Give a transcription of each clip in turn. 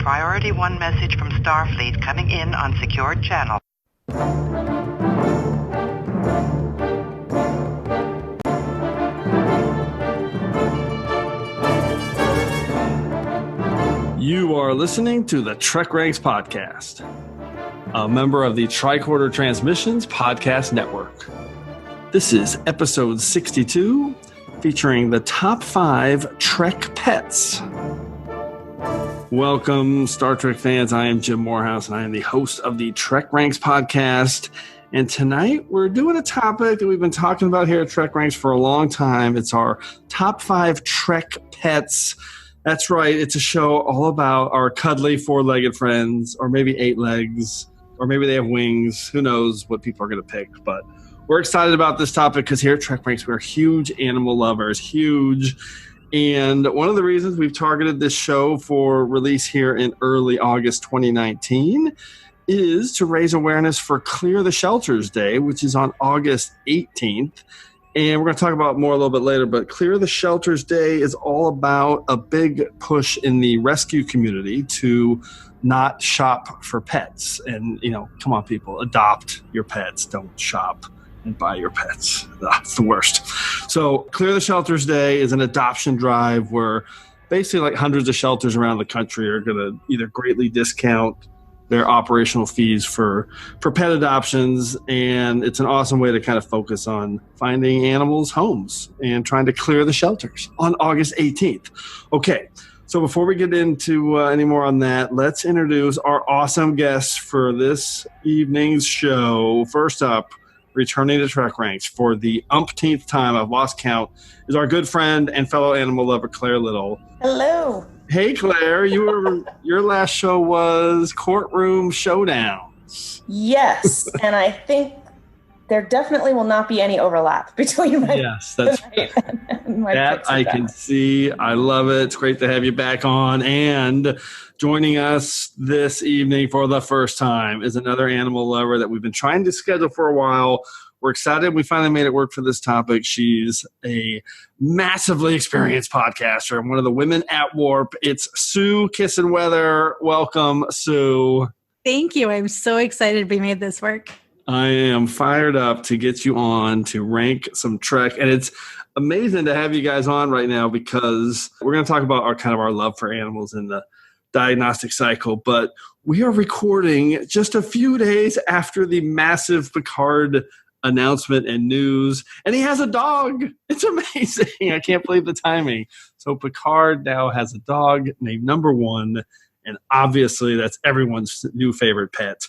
Priority 1 message from Starfleet coming in on secured channel. You are listening to the TrekRanks podcast, a member of the Tricorder Transmissions Podcast Network. This is episode 62, featuring the top 5 Trek pets. Welcome, Star Trek fans. I am Jim Morehouse, and I am the host of the TrekRanks podcast. And tonight, we're doing a topic that we've been talking about here at TrekRanks for a long time. It's our top 5 Trek pets. That's right. It's a show all about our cuddly 4-legged friends, or maybe 8 legs, or maybe they have wings. Who knows what people are going to pick. But we're excited about this topic because here at TrekRanks, we're huge animal lovers, huge. And one of the reasons we've targeted this show for release here in early August 2019 is to raise awareness for Clear the Shelters Day, which is on August 18th. And we're going to talk about more a little bit later, but Clear the Shelters Day is all about a big push in the rescue community to not shop for pets. And, you know, come on, people, adopt your pets. Don't shop and buy your pets. That's the worst. So Clear the Shelters Day is an adoption drive where basically like hundreds of shelters around the country are going to either greatly discount their operational fees for pet adoptions, and it's an awesome way to kind of focus on finding animals homes and trying to clear the shelters on August 18th. Okay, so before we get into any more on that, let's introduce our awesome guests for this evening's show. First up, returning to TrekRanks for the umpteenth time, I've lost count, is our good friend and fellow animal lover, Claire Little. Hello. Hey, Claire, your last show was Courtroom Showdowns. Yes, and I think there definitely will not be any overlap between my and my that I can see. I love it. It's great to have you back on. And joining us this evening for the first time is another animal lover that we've been trying to schedule for a while. We're excited. We finally made it work for this topic. She's a massively experienced podcaster and one of the women at Warp. It's Sue Kisenwether. Welcome, Sue. Thank you. I'm so excited we made this work. I am fired up to get you on to rank some Trek. And it's amazing to have you guys on right now because we're going to talk about our love for animals in the diagnostic cycle. But we are recording just a few days after the massive Picard announcement and news, and he has a dog. It's amazing. I can't believe the timing. So Picard now has a dog named Number One, and obviously that's everyone's new favorite pet.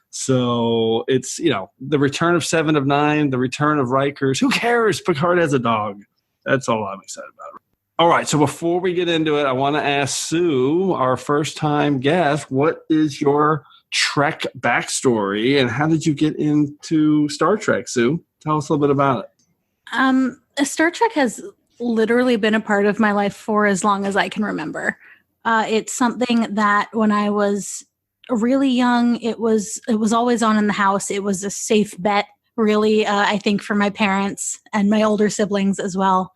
So it's, you know, the return of 7 of 9, the return of Rikers. Who cares? Picard has a dog. That's all I'm excited about. All right, so before we get into it, I want to ask Sue, our first-time guest, what is your Trek backstory, and how did you get into Star Trek, Sue? Tell us a little bit about it. Star Trek has literally been a part of my life for as long as I can remember. It's something that when I was really young, it was always on in the house. It was a safe bet, really, I think, for my parents and my older siblings as well.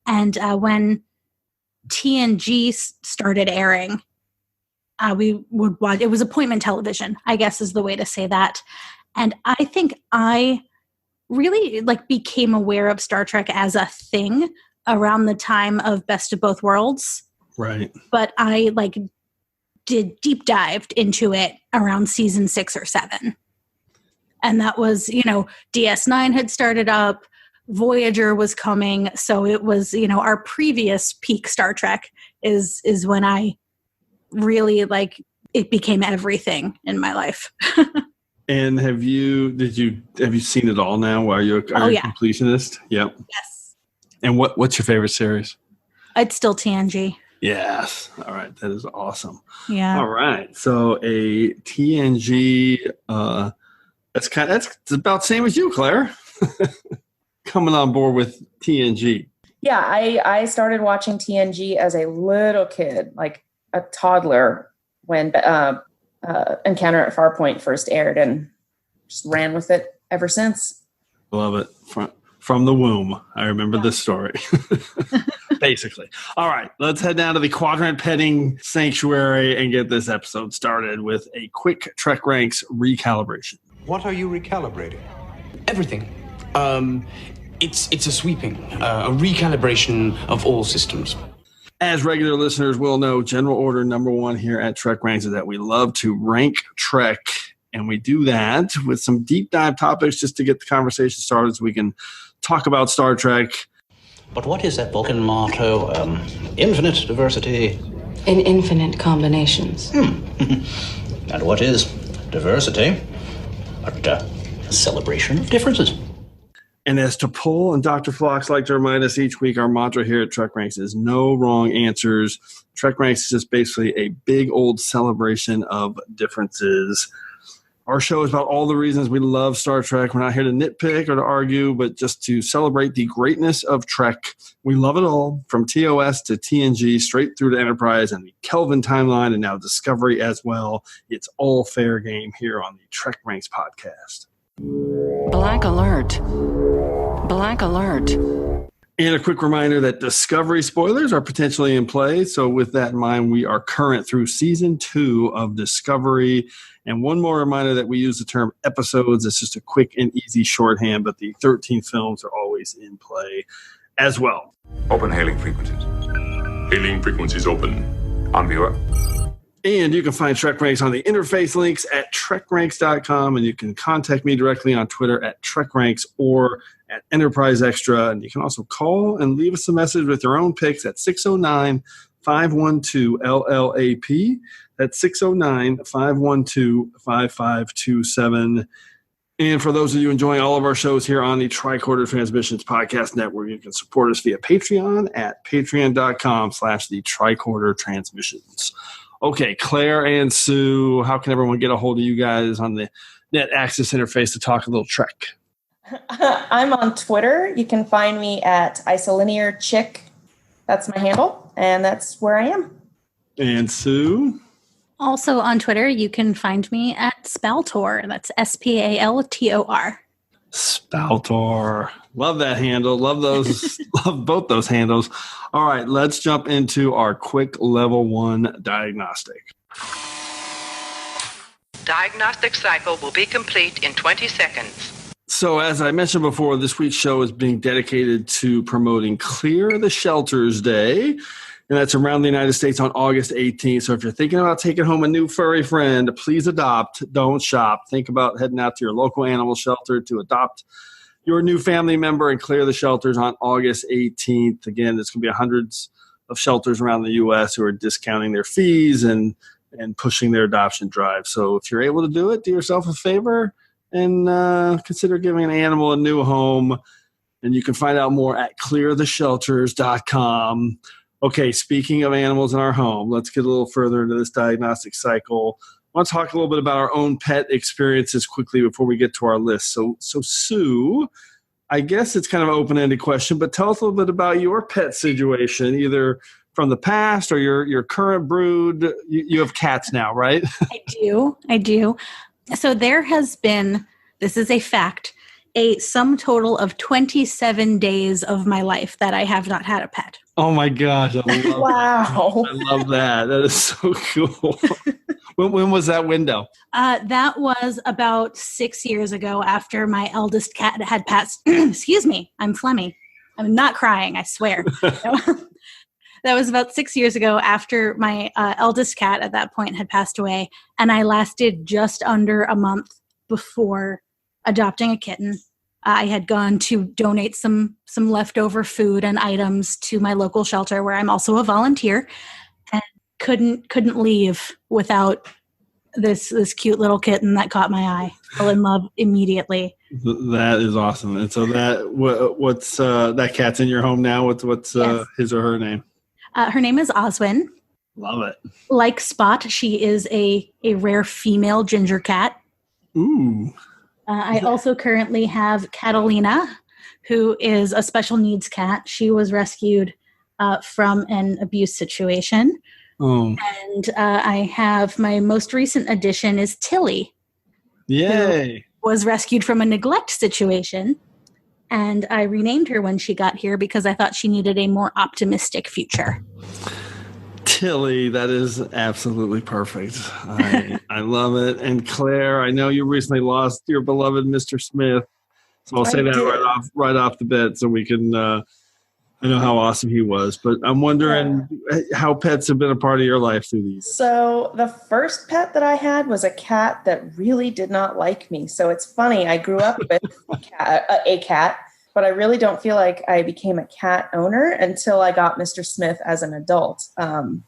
And when TNG started airing, we would watch. It was appointment television, I guess is the way to say that. And I think I really became aware of Star Trek as a thing around the time of Best of Both Worlds. Right. But I did deep dived into it around season 6 or 7. And that was, DS9 had started up, Voyager was coming. So it was, our previous peak Star Trek is when I really it became everything in my life. And have you seen it all now? Are you a completionist? Yep. Yes. And what's your favorite series? It's still TNG. Yes. All right. That is awesome. Yeah. All right. So a TNG, that's about the same as you, Claire. Coming on board with TNG. Yeah, I started watching TNG as a little kid, like a toddler, when Encounter at Farpoint first aired, and just ran with it ever since. Love it. From the womb. I remember this story. Basically. All right, let's head down to the Quadrant Petting Sanctuary and get this episode started with a quick TrekRanks recalibration. What are you recalibrating? Everything. It's a sweeping, a recalibration of all systems. As regular listeners will know, general order number one here at TrekRanks is that we love to rank Trek, and we do that with some deep dive topics just to get the conversation started so we can talk about Star Trek. But what is that Vulcan motto? Infinite diversity. In infinite combinations. And what is diversity? But a celebration of differences. And as T'Pol and Dr. Phlox like to remind us each week, our mantra here at TrekRanks is no wrong answers. TrekRanks is just basically a big old celebration of differences. Our show is about all the reasons we love Star Trek. We're not here to nitpick or to argue, but just to celebrate the greatness of Trek. We love it all, from TOS to TNG, straight through to Enterprise and the Kelvin timeline, and now Discovery as well. It's all fair game here on the TrekRanks podcast. Black alert. Black alert. And a quick reminder that Discovery spoilers are potentially in play. So with that in mind, we are current through season 2 of Discovery. And one more reminder that we use the term episodes. It's just a quick and easy shorthand, but the 13 films are always in play as well. Open hailing frequencies. Hailing frequencies open. On viewer. And you can find TrekRanks on the interface links at TrekRanks.com, and you can contact me directly on Twitter at TrekRanks or at Enterprise Extra. And you can also call and leave us a message with your own picks at 609-512-LLAP. That's 609-512-5527. And for those of you enjoying all of our shows here on the Tricorder Transmissions Podcast Network, you can support us via Patreon at patreon.com/the Tricorder Transmissions. Okay, Claire and Sue, how can everyone get a hold of you guys on the Net Access interface to talk a little Trek? I'm on Twitter. You can find me at isolinearchick. That's my handle, and that's where I am. And Sue? Also on Twitter, you can find me at Spaltor. That's Spaltor. Spaltor. Love that handle. Love those. Love both those handles. All right, let's jump into our quick level 1 diagnostic. Diagnostic cycle will be complete in 20 seconds. So as I mentioned before, this week's show is being dedicated to promoting Clear the Shelters Day. And that's around the United States on August 18th. So if you're thinking about taking home a new furry friend, please adopt, don't shop. Think about heading out to your local animal shelter to adopt your new family member and clear the shelters on August 18th. Again, there's going to be hundreds of shelters around the U.S. who are discounting their fees and pushing their adoption drive. So if you're able to do it, do yourself a favor and consider giving an animal a new home. And you can find out more at cleartheshelters.com. Okay, speaking of animals in our home, let's get a little further into this diagnostic cycle. I want to talk a little bit about our own pet experiences quickly before we get to our list. So Sue, I guess it's kind of an open-ended question, but tell us a little bit about your pet situation, either from the past or your current brood. You have cats now, right? I do. So there has been, this is a fact, a sum total of 27 days of my life that I have not had a pet. Oh my gosh. I love Wow. that. I love that. That is so cool. When was that window? That was about 6 years ago after my eldest cat had passed. Excuse me. I'm phlegmy. I'm not crying. I swear. That was about 6 years ago after my eldest cat at that point had passed away. And I lasted just under a month before adopting a kitten. I had gone to donate some leftover food and items to my local shelter where I'm also a volunteer, and couldn't leave without this cute little kitten that caught my eye. Fell in love immediately. That is awesome. And so what's that cat's in your home now? What's Yes. his or her name? Her name is Oswin. Love it. Like Spot, she is a rare female ginger cat. Ooh. I also currently have Catalina, who is a special needs cat. She was rescued from an abuse situation. Oh. And I have my most recent addition is Tilly. Yay. Who was rescued from a neglect situation. And I renamed her when she got here because I thought she needed a more optimistic future. Tilly, that is absolutely perfect. I love it. And Claire, I know you recently lost your beloved Mr. Smith, so I'll say that right off the bat, so we can. I know how awesome he was, but I'm wondering how pets have been a part of your life through these. So the first pet that I had was a cat that really did not like me. So it's funny. I grew up with a cat, but I really don't feel like I became a cat owner until I got Mr. Smith as an adult. To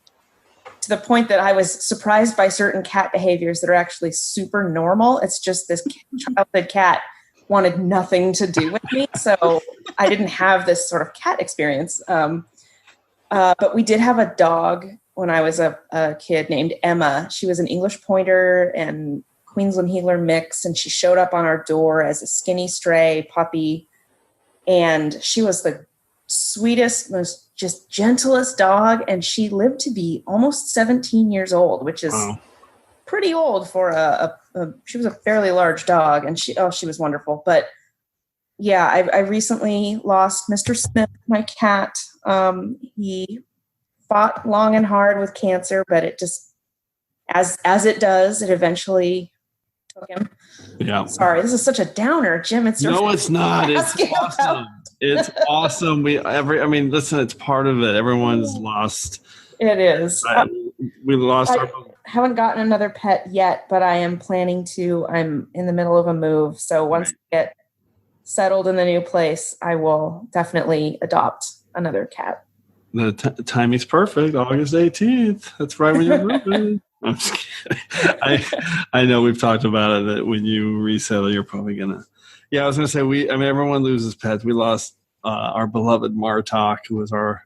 the point that I was surprised by certain cat behaviors that are actually super normal. It's just this childhood cat wanted nothing to do with me. So I didn't have this sort of cat experience. But we did have a dog when I was a kid named Emma. She was an English pointer and Queensland Heeler mix. And she showed up on our door as a skinny stray puppy. And she was the sweetest, most just gentlest dog. And she lived to be almost 17 years old, which is pretty old for she was a fairly large dog, and she was wonderful. But yeah, I recently lost Mr. Smith, my cat. He fought long and hard with cancer, but it just, as it does, it eventually took him. Yeah. Sorry, this is such a downer, Jim. It's not. It's awesome. It's awesome. Listen, it's part of it. Everyone's lost. It is. We lost our. Haven't gotten another pet yet, but I am planning to. I'm in the middle of a move, so once I get settled in the new place, I will definitely adopt another cat. The timing's perfect. August 18th. That's right when you're moving. I'm just kidding. I know we've talked about it, that when you resettle, you're probably gonna. Yeah, I was gonna say everyone loses pets. We lost our beloved Martok, who was our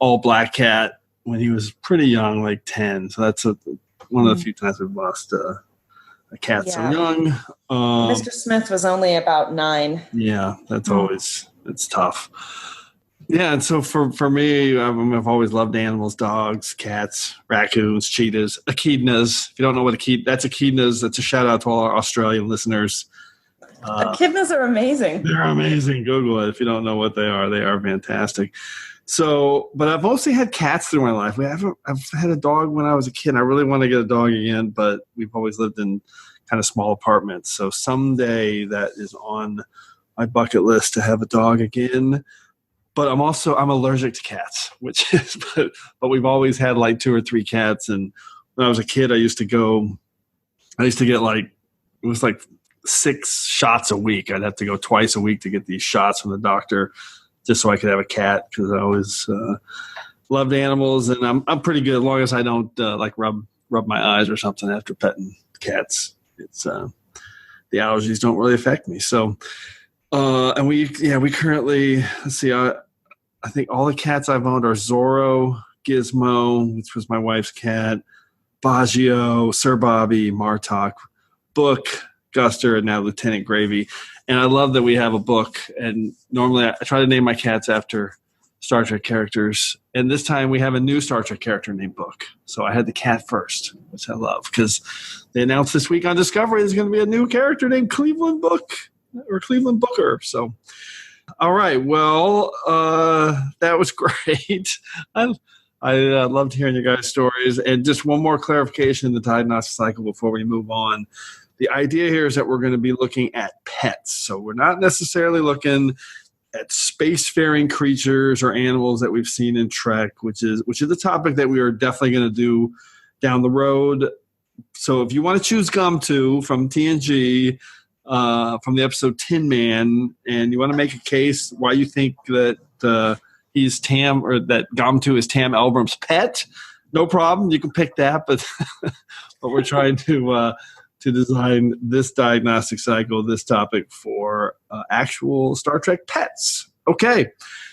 all black cat when he was pretty young, like 10. So that's one of the few times we've lost a cat so young. Mr. Smith was only about 9. Yeah, that's always, it's tough. Yeah, and so for me, I've always loved animals: dogs, cats, raccoons, cheetahs, echidnas. If you don't know what that's echidnas. That's a shout out to all our Australian listeners. Echidnas are amazing. They're amazing. Google it if you don't know what they are. They are fantastic. So, but I've mostly had cats through my life. I've had a dog when I was a kid. I really want to get a dog again, but we've always lived in kind of small apartments. So someday that is on my bucket list to have a dog again. But I'm allergic to cats, but we've always had like 2 or 3 cats. And when I was a kid, I used to get like, it was like 6 shots a week. I'd have to go twice a week to get these shots from the doctor, just so I could have a cat, because I always loved animals, and I'm pretty good as long as I don't like rub my eyes or something after petting cats. It's the allergies don't really affect me. So, and we currently, let's see, I think all the cats I've owned are Zorro, Gizmo, which was my wife's cat, Baggio, Sir Bobby, Martok, Book, Guster, and now Lieutenant Gravy. And I love that we have a book. And normally I try to name my cats after Star Trek characters. And this time we have a new Star Trek character named Book. So I had the cat first, which I love, because they announced this week on Discovery there's going to be a new character named Cleveland Book, or Cleveland Booker. So, all right. Well, that was great. I loved hearing you guys' stories. And just one more clarification in the diagnostic cycle before we move on. The idea here is that we're going to be looking at pets. So we're not necessarily looking at spacefaring creatures or animals that we've seen in Trek, which is a topic that we are definitely going to do down the road. So if you want to choose Gumto from TNG, from the episode Tin Man, and you want to make a case why you think that he's Tam, or that Gumto is Tam Elbrum's pet, no problem. You can pick that, but we're trying to design this diagnostic cycle, this topic for actual Star Trek pets. Okay.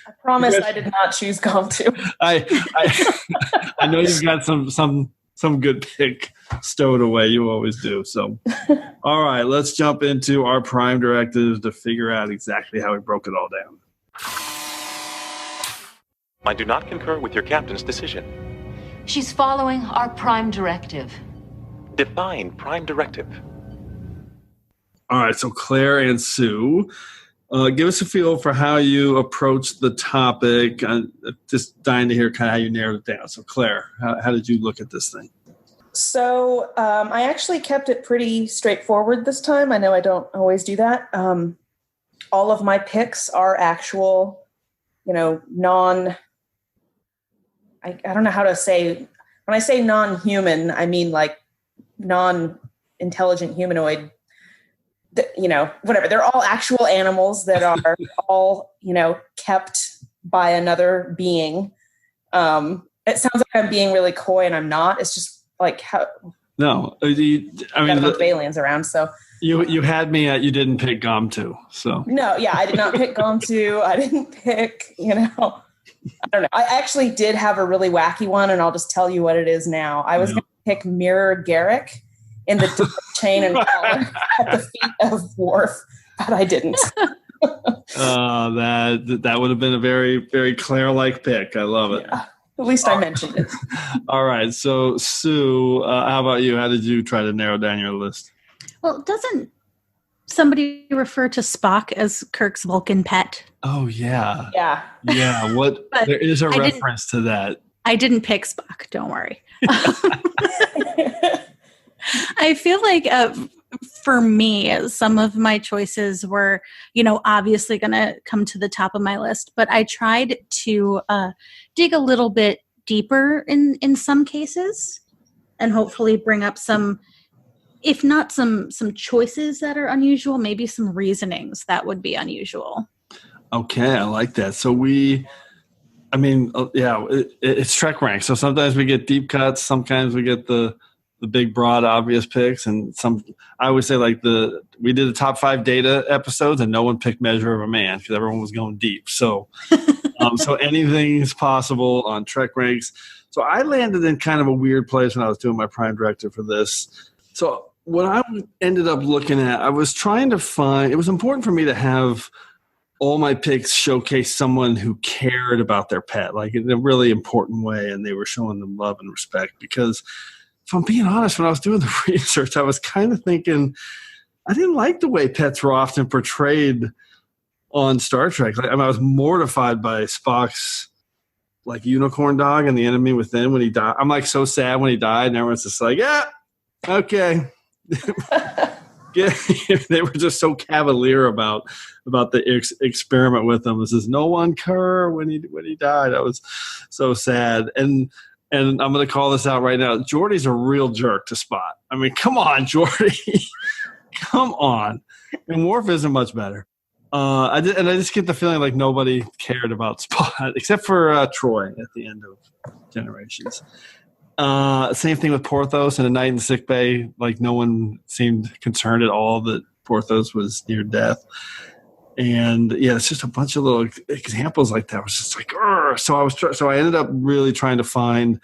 I promise I did not choose Gumto. I know you've got some good pick stowed away. You always do. So, all right, let's jump into our Prime Directives to figure out exactly how we broke it all down. I do not concur with your captain's decision. She's following our Prime Directive. Define Prime Directive. All right, so Claire and Sue, Give us a feel for how you approach the topic. I'm just dying to hear kind of how you narrowed it down. So, Claire, how did you look at this thing? So I actually kept it pretty straightforward this time. I know I don't always do that. All of my picks are actual, I don't know how to say, when I say non-human, I mean like non-intelligent humanoid, whatever. They're all actual animals that are all, kept by another being. It sounds like I'm being really coy and I'm not. It's just like how. No, I mean, got a bunch of aliens around, so. You had me at you didn't pick Gomtu, so. No, yeah, I did not pick Gomtu. I didn't pick, I don't know. I actually did have a really wacky one, and I'll just tell you what it is now. I was going to pick Mirror Garrick in the chain and collar at the feet of Worf, but I didn't. That would have been a very, very Claire-like pick. I love it. Yeah, at least I mentioned it. All right. So, Sue, how about you? How did you try to narrow down your list? Well, doesn't somebody refer to Spock as Kirk's Vulcan pet? Oh, yeah. Yeah. Yeah. There is a reference to that. I didn't pick Spock. Don't worry. I feel like for me, some of my choices were, obviously going to come to the top of my list, but I tried to dig a little bit deeper in some cases and hopefully bring up some, if not some choices that are unusual, maybe some reasonings that would be unusual. Okay, I like that. So it's TrekRanks. So sometimes we get deep cuts, sometimes we get the big, broad, obvious picks, and I always say we did the top 5 data episodes, and no one picked Measure of a Man because everyone was going deep. So, so anything is possible on TrekRanks. So I landed in kind of a weird place when I was doing my Prime Directive for this. So what I ended up looking at, I was trying to find. It was important for me to have all my picks showcase someone who cared about their pet, like in a really important way, and they were showing them love and respect. Because if I'm being honest, when I was doing the research, I was kind of thinking I didn't like the way pets were often portrayed on Star Trek. I was mortified by Spock's unicorn dog and The Enemy Within when he died. I'm so sad when he died, and everyone's just like, yeah, okay. They were just so cavalier about the experiment with him. This is no one Kerr when he died. I was so sad. And I'm going to call this out right now. Geordi's a real jerk to Spot. I mean, come on, Geordi. Come on. And Worf isn't much better. I just get the feeling like nobody cared about Spot except for Troy at the end of Generations. Same thing with Porthos and A Night in the Sick Bay. No one seemed concerned at all that Porthos was near death. And yeah, it's just a bunch of little examples like that. It was just like, Urgh. So I ended up really trying to find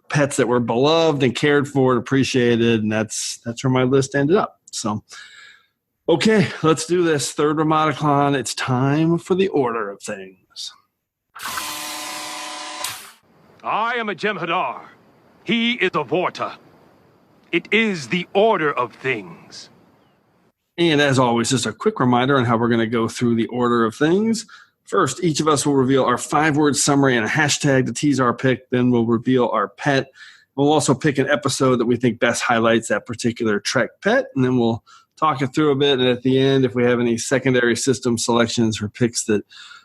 pets that were beloved and cared for and appreciated, and that's where my list ended up. So, okay, let's do this. Third Ramaticon. It's time for the order of things. I am a Jem'Hadar. He is a Vorta. It is the order of things. And as always, just a quick reminder on how we're going to go through the order of things. First, each of us will reveal our 5-word summary and a hashtag to tease our pick. Then we'll reveal our pet. We'll also pick an episode that we think best highlights that particular Trek pet. And then we'll talk it through a bit. And at the end, if we have any secondary system selections or picks that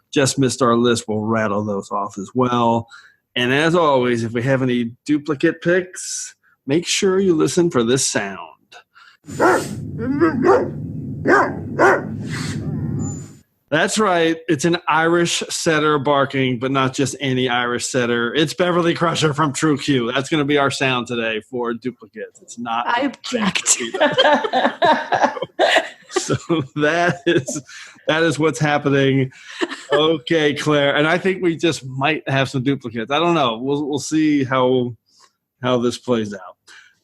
just missed our list, we'll rattle those off as well. And as always, if we have any duplicate picks, make sure you listen for this sound. That's right. It's an Irish setter barking, but not just any Irish setter. It's Beverly Crusher from True Q. That's going to be our sound today for duplicates. It's not. I object. So that is what's happening. Okay, Claire. And I think we just might have some duplicates. I don't know. We'll see how this plays out.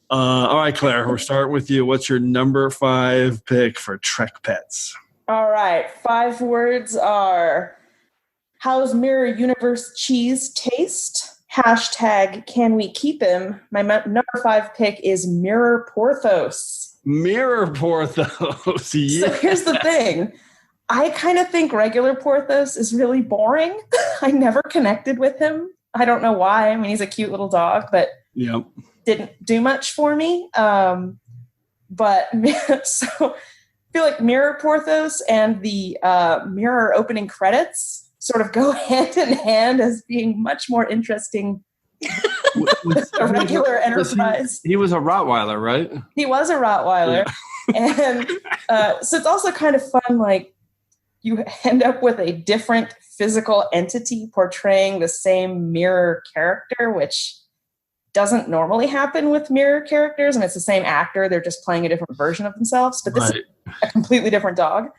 All right, Claire, we're starting with you. What's your number 5 pick for Trek pets? All right. 5 words are: how's Mirror Universe cheese taste? Hashtag can we keep him? My number 5 pick is Mirror Porthos. Mirror Porthos. Yes. So here's the thing. I kind of think regular Porthos is really boring. I never connected with him. I don't know why. I mean, he's a cute little dog, but didn't do much for me. But so I feel like Mirror Porthos and the Mirror opening credits sort of go hand in hand as being much more interesting than a regular Enterprise. He was a Rottweiler, right? He was a Rottweiler. Yeah. And so it's also kind of fun, like, you end up with a different physical entity portraying the same mirror character, which doesn't normally happen with mirror characters. And it's the same actor. They're just playing a different version of themselves. But this is a completely different dog.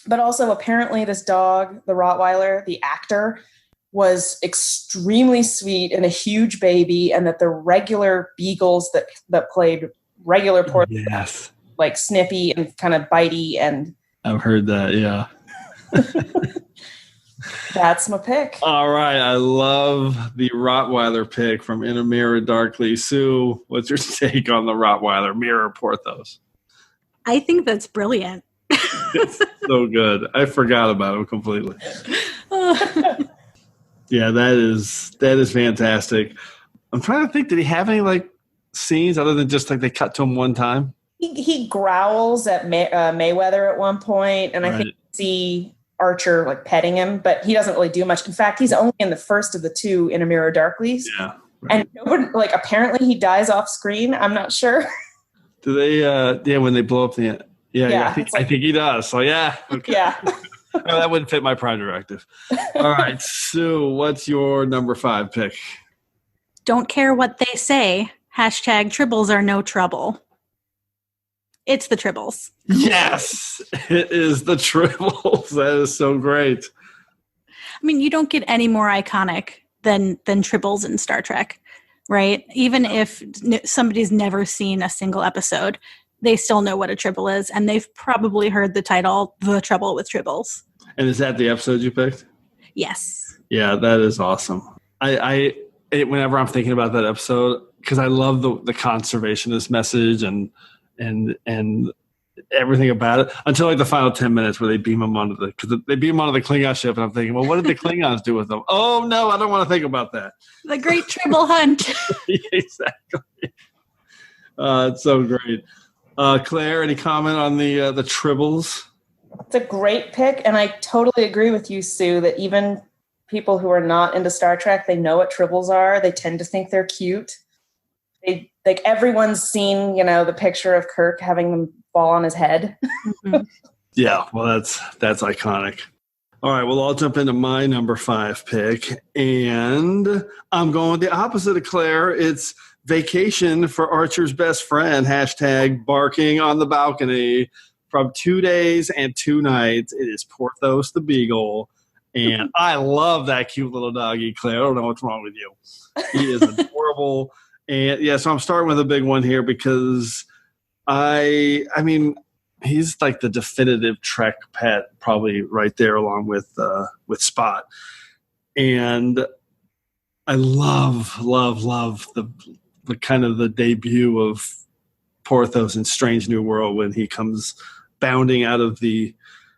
But also, apparently, this dog, the Rottweiler, the actor, was extremely sweet and a huge baby. And that the regular beagles that played regular Porthos, like snippy and kind of bitey. And I've heard that, yeah. That's my pick. All right. I love the Rottweiler pick from In a Mirror Darkly. Sue, what's your take on the Rottweiler Mirror Porthos? I think that's brilliant. It's so good. I forgot about him completely. Yeah, that is fantastic. I'm trying to think, did he have any like scenes other than just like they cut to him one time? He growls at Mayweather at one point, and I think you see Archer like petting him, but he doesn't really do much. In fact, he's only in the first of the two In a Mirror Darklies. Yeah. And nobody, like, apparently he dies off screen. I'm not sure. Do they when they blow up the I think he does. So yeah. Okay. Yeah. Well, that wouldn't fit my Prime Directive. All right, Sue, what's your number 5 pick? Don't care what they say. #Tribbles are no trouble. It's the Tribbles. Yes, it is the Tribbles. That is so great. I mean, you don't get any more iconic than Tribbles in Star Trek, right? Even if somebody's never seen a single episode, they still know what a Tribble is, and they've probably heard the title, The Trouble with Tribbles. And is that the episode you picked? Yes. Yeah, that is awesome. Whenever I'm thinking about that episode, because I love the conservationist message and everything about it, until like the final 10 minutes where they beam them onto the Klingon ship, and I'm thinking, well, what did the Klingons do with them? Oh no, I don't want to think about that. The Great Tribble Hunt. Exactly. It's so great. Claire, any comment on the Tribbles? It's a great pick, and I totally agree with you, Sue, that even people who are not into Star Trek, they know what Tribbles are. They tend to think they're cute. Like everyone's seen, the picture of Kirk having them fall on his head. Mm-hmm. Yeah, well, that's iconic. All right, well, I'll jump into my number 5 pick, and I'm going the opposite of Claire. It's Vacation for Archer's Best Friend, #barking on the balcony from 2 days and 2 nights. It is Porthos the Beagle, and I love that cute little doggy, Claire. I don't know what's wrong with you. He is adorable. And yeah, so I'm starting with a big one here because I mean, he's like the definitive Trek pet, probably right there along with Spot. And I love the kind of the debut of Porthos in Strange New World when he comes bounding out of the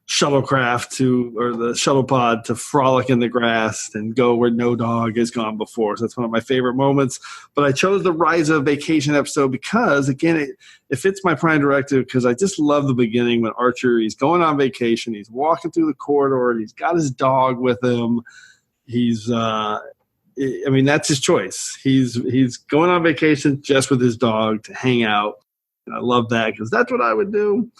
shuttlecraft or the shuttle pod to frolic in the grass and go where no dog has gone before. So that's one of my favorite moments. But I chose the Rise of Vacation episode because, again, it fits my Prime Directive because I just love the beginning when Archer, he's going on vacation, he's walking through the corridor, and he's got his dog with him. He's, that's his choice. He's going on vacation just with his dog to hang out. And I love that because that's what I would do.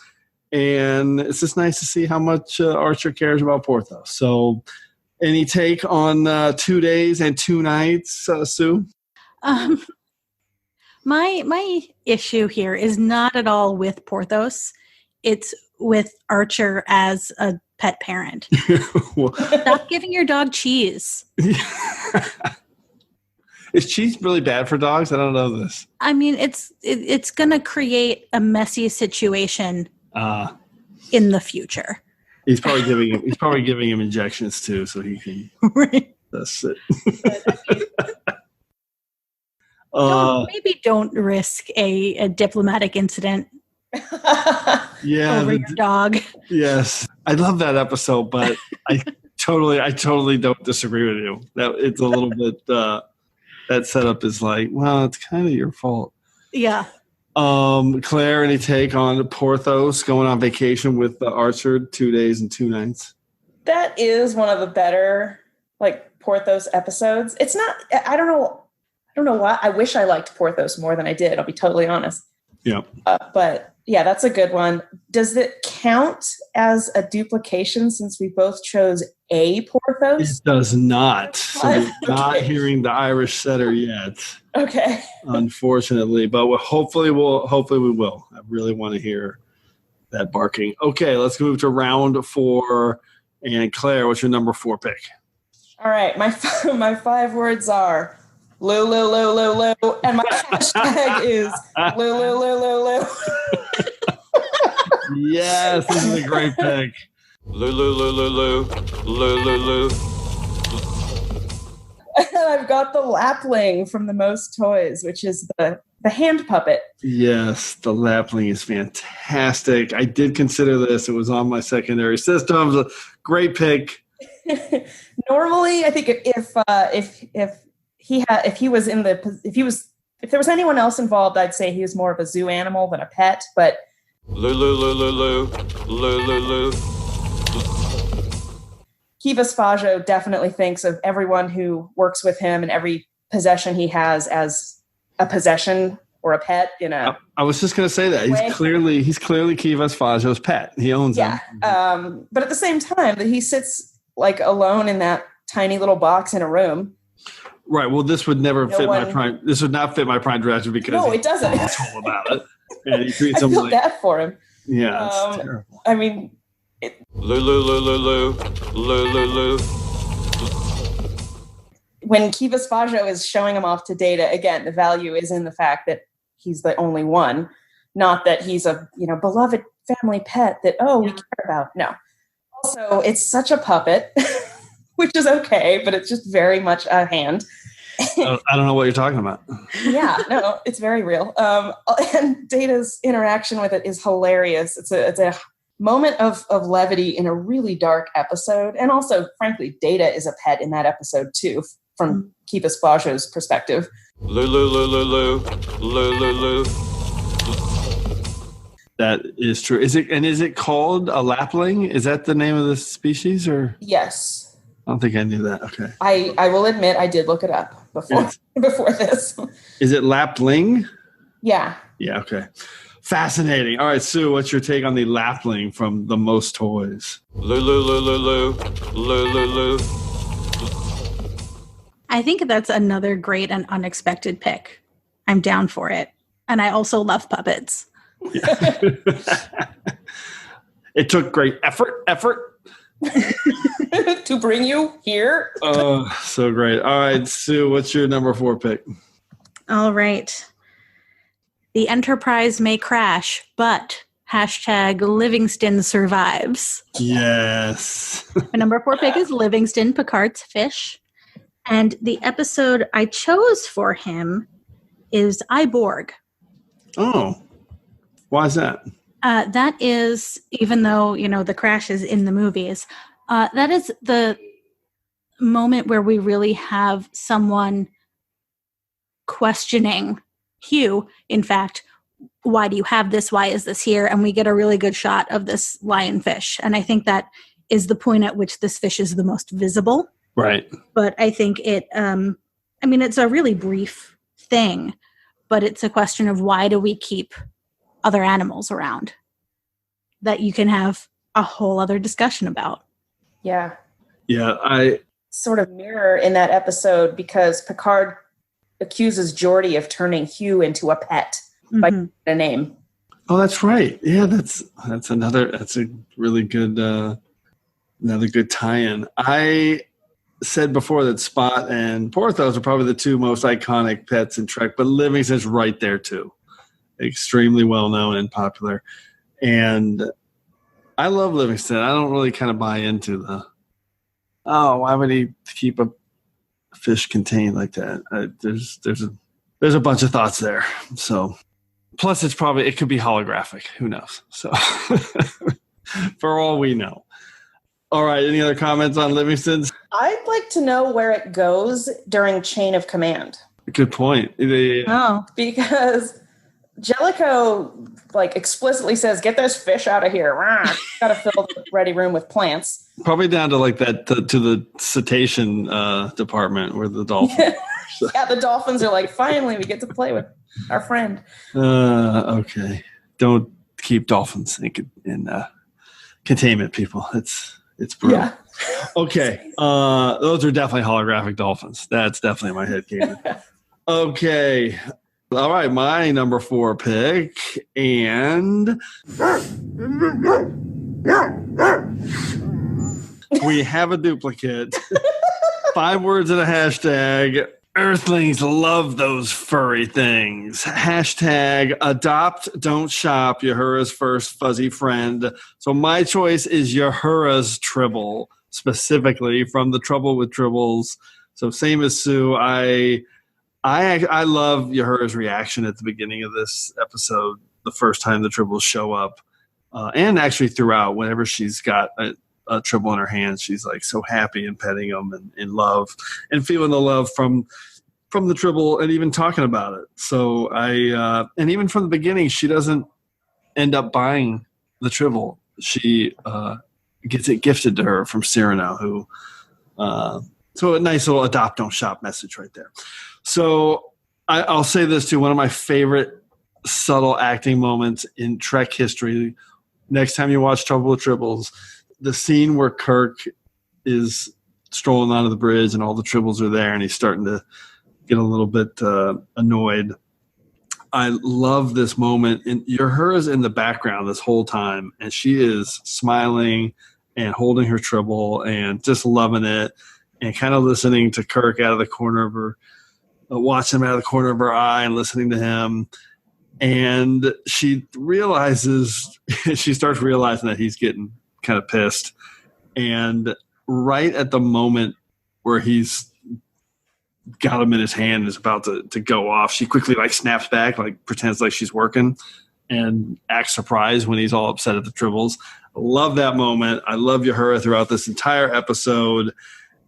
And it's just nice to see how much Archer cares about Porthos. So any take on 2 days and 2 nights, Sue? My issue here is not at all with Porthos. It's with Archer as a pet parent. Stop giving your dog cheese. Is cheese really bad for dogs? I don't know this. I mean, it's going to create a messy situation in the future. He's probably giving him injections too, so he can. Right. That's it. Maybe don't risk a diplomatic incident Yeah, over your dog. Yes, I love that episode, but I totally don't disagree with you. That it's a little bit that setup is like, well, it's kind of your fault. Yeah. Claire, any take on Porthos going on vacation with the Archer 2 days and 2 nights? That is one of the better like Porthos episodes. It's not. I don't know why. I wish I liked Porthos more than I did. I'll be totally honest. Yeah. But yeah, that's a good one. Does it count as a duplication since we both chose a Porthos? It does not. So we're not hearing the Irish setter yet. Okay. Unfortunately, but hopefully we will. I really want to hear that barking. Okay, let's move to round 4. And Claire, what's your number 4 pick? All right, my 5 words are Lou, Lou, Lou, Lou, Lou, and my hashtag is Lou, Lou, Lou, Lou, Lou. Yes, this is a great pick. Lou, Lou, Lou, Lou, Lou, Lou, Lou, Lou. And I've got the lapling from the Most Toys, which is the hand puppet. Yes, the lapling is fantastic. I did consider this. It was on my secondary systems. A great pick. Normally, I think if there was anyone else involved, I'd say he was more of a zoo animal than a pet. But Lou, Lou, Lou, Lou, Lou, Lou, Lou, Lou. Kivas Fajo definitely thinks of everyone who works with him and every possession he has as a possession or a pet. I was just going to say that he's clearly Kivas Fajo's pet. He owns him. But at the same time, that he sits like alone in that tiny little box in a room. Right. Well, this would never fit my prime. This would not fit my Prime Directive because it doesn't. He's all about it, and he treats him like bad for him. Yeah, it's terrible. I mean, Lou, Lou, Lou, Lou, Lou, Lou, Lou, Lou. When Kivas Fajo is showing him off to Data, again, the value is in the fact that he's the only one, not that he's a beloved family pet that we care about. No. Also, it's such a puppet, which is okay, but it's just very much a hand. I don't know what you're talking about. Yeah, no, it's very real. And Data's interaction with it is hilarious. It's a moment of levity in a really dark episode. And also, frankly, Data is a pet in that episode, too, from Kivas Fajo's perspective. Lou, Lou, Lou, Lou, Lou, Lou, Lou, Lou. That is true. Is it called a lapling? Is that the name of the species, or? Yes. I don't think I knew that. Okay. I will admit I did look it up before this. Is it lapling? Yeah. Yeah. Okay. Fascinating. All right, Sue, what's your take on the lapling from the Most Toys? Lou, Lou, Lou, Lou, Lou, Lou, Lou, Lou. I think that's another great and unexpected pick. I'm down for it. And I also love puppets. Yeah. It took great effort to bring you here. Oh, so great. All right, Sue, what's your number 4 pick? All right. The Enterprise may crash, but #Livingston survives. Yes. My number 4 pick is Livingston, Picard's fish. And the episode I chose for him is I, Borg. Oh, why is that? That is, even though, the crash is in the movies, that is the moment where we really have someone questioning Hugh, in fact, why do you have this? Why is this here? And we get a really good shot of this lionfish. And I think that is the point at which this fish is the most visible. Right. But I think it's a really brief thing, but it's a question of why do we keep other animals around that you can have a whole other discussion about. Yeah. Yeah, I sort of mirror in that episode because Picard accuses Geordi of turning Hugh into a pet by giving it a name. Oh, that's right. Yeah, that's a really good another good tie-in. I said before that Spot and Porthos are probably the 2 most iconic pets in Trek, but Livingston's right there too. Extremely well known and popular. And I love Livingston. I don't really kind of buy into why would he keep a fish contained like that? There's a bunch of thoughts there. So, Plus, it could be holographic. Who knows? So, for all we know. All right. Any other comments on Livingston's? I'd like to know where it goes during Chain of Command. Good point. Oh, because Jellicoe explicitly says, "Get those fish out of here." Got to fill the ready room with plants. Probably down to to the cetacean department where the dolphins. Yeah, the dolphins are like, finally, we get to play with our friend. Okay, don't keep dolphins in containment, people. It's brutal. Yeah. Okay, those are definitely holographic dolphins. That's definitely my headcanon. Okay. All right, my number 4 pick, and we have a duplicate. 5 words and a hashtag. Earthlings love those furry things. Hashtag adopt, don't shop, Uhura's first fuzzy friend. So my choice is Uhura's Tribble, specifically from the Trouble with Tribbles. So same as Sue, I love Uhura's reaction at the beginning of this episode, the first time the Tribbles show up, and actually throughout, whenever she's got a Tribble in her hands, she's like so happy and petting them and in love and feeling the love from the Tribble and even talking about it. So and even from the beginning, she doesn't end up buying the Tribble. She gets it gifted to her from Cyrano, who. So a nice little adopt, don't shop message right there. So I'll say this too. One of my favorite subtle acting moments in Trek history. Next time you watch Trouble with Tribbles, the scene where Kirk is strolling onto the bridge and all the Tribbles are there and he's starting to get a little bit annoyed. I love this moment. And Uhura's in the background this whole time, and she is smiling and holding her Tribble and just loving it. And kind of listening to Kirk out of the corner of her, watching him out of the corner of her eye and listening to him. And she starts realizing that he's getting kind of pissed. And right at the moment where he's got him in his hand and is about to go off, she quickly snaps back, pretends like she's working and acts surprised when he's all upset at the Tribbles. I love that moment. I love Uhura throughout this entire episode.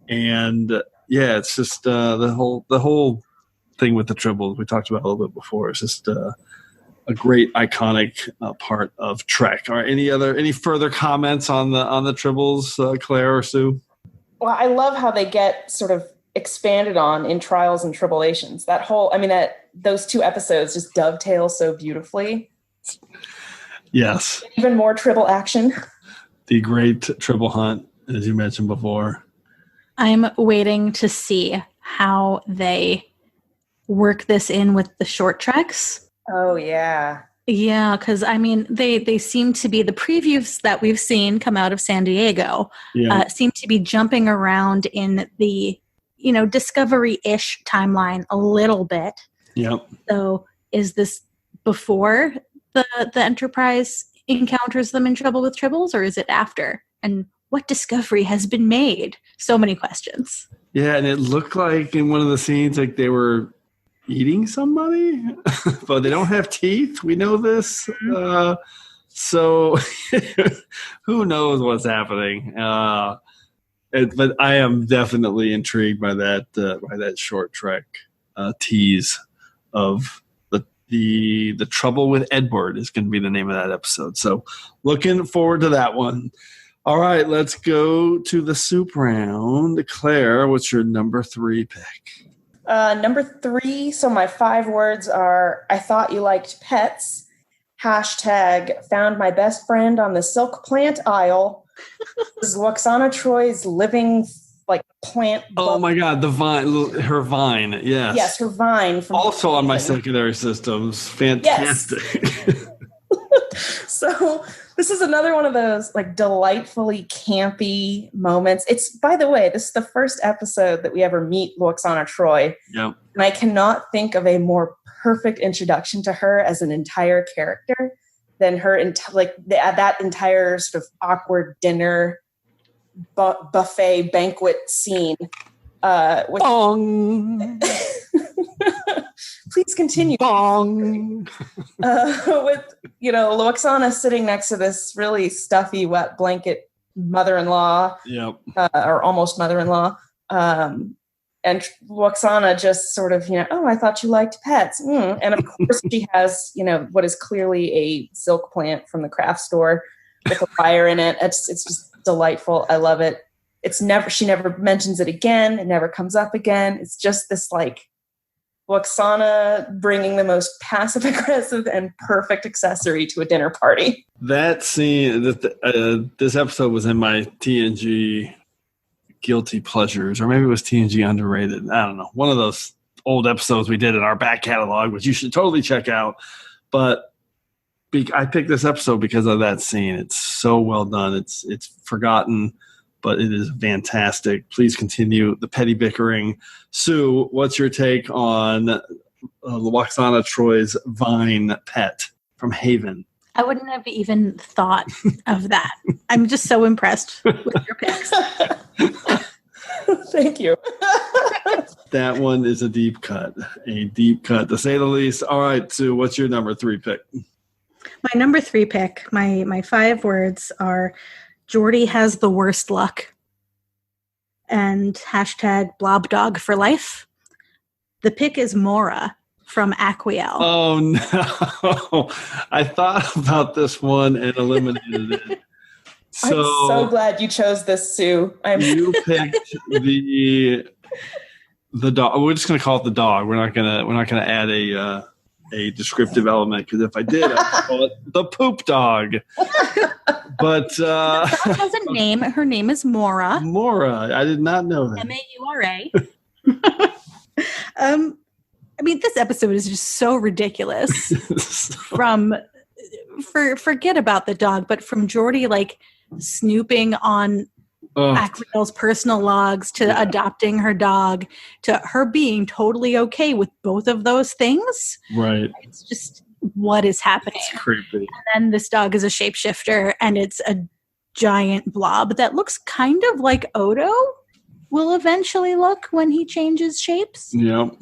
And yeah, it's just the whole thing with the Tribbles we talked about a little bit before. It's just a great iconic part of Trek. All right, any further comments on the Tribbles, Claire or Sue? Well, I love how they get sort of expanded on in Trials and Tribulations. Those 2 episodes just dovetail so beautifully. Yes. Even more Tribble action. The great Tribble hunt, as you mentioned before. I'm waiting to see how they work this in with the short treks. Oh, yeah. Yeah, because, they seem to be, the previews that we've seen come out of San Diego seem to be jumping around in the, Discovery-ish timeline a little bit. Yep. So is this before the Enterprise encounters them in Trouble with Tribbles, or is it after? And what discovery has been made? So many questions. Yeah, and it looked like in one of the scenes they were eating somebody, but they don't have teeth. We know this. So who knows what's happening? But I am definitely intrigued by that short Trek tease of the Trouble with Edward is going to be the name of that episode. So looking forward to that one. All right, let's go to the soup round. Claire, what's your number 3 pick? Number 3, so my 5 words are, I thought you liked pets, hashtag found my best friend on the silk plant aisle. This is Lwaxana Troy's living plant. Oh my God, the vine, her vine, yes. Yes, her vine. From also on my secondary systems, fantastic. Yes. So this is another one of those delightfully campy moments. It's, by the way, this is the first episode that we ever meet Lwaxana Troi. Yep. And I cannot think of a more perfect introduction to her as an entire character than her, that entire sort of awkward dinner buffet banquet scene. Please continue. Bong. With, Loxana sitting next to this really stuffy, wet blanket mother-in-law. Yep. Or almost mother-in-law. And Loxana just sort of, oh, I thought you liked pets. And of course she has, what is clearly a silk plant from the craft store with a fire in it. It's just delightful. I love it. She never mentions it again. It never comes up again. It's just this like Loxana bringing the most passive aggressive and perfect accessory to a dinner party. That scene, this episode was in my TNG guilty pleasures, or maybe it was TNG underrated. I don't know. One of those old episodes we did in our back catalog, which you should totally check out. But I picked this episode because of that scene. It's so well done. It's forgotten, but it is fantastic. Please continue the petty bickering. Sue, what's your take on Loxana Troy's vine pet from Haven? I wouldn't have even thought of that. I'm just so impressed with your picks. Thank you. That one is a deep cut to say the least. All right, Sue, what's your number 3 pick? My number 3 pick, my 5 words are Geordi has the worst luck and #blobdog for life. The pick is Mora from Aquiel. Oh, no. I thought about this one and eliminated it. I'm so glad you chose this, Sue. You picked the dog. We're just going to call it the dog. We're not going to add a descriptive element, because if I did, I'd call it the poop dog. But the dog has a name. Her name is Mora. Mora. I did not know that. Maura. This episode is just so ridiculous. Forget about the dog, but from Geordi like snooping on Aquiel's personal logs to adopting her dog to her being totally okay with both of those things. Right. It's just what is happening. It's creepy. And then this dog is a shapeshifter, and it's a giant blob that looks kind of like Odo will eventually look when he changes shapes. Yep.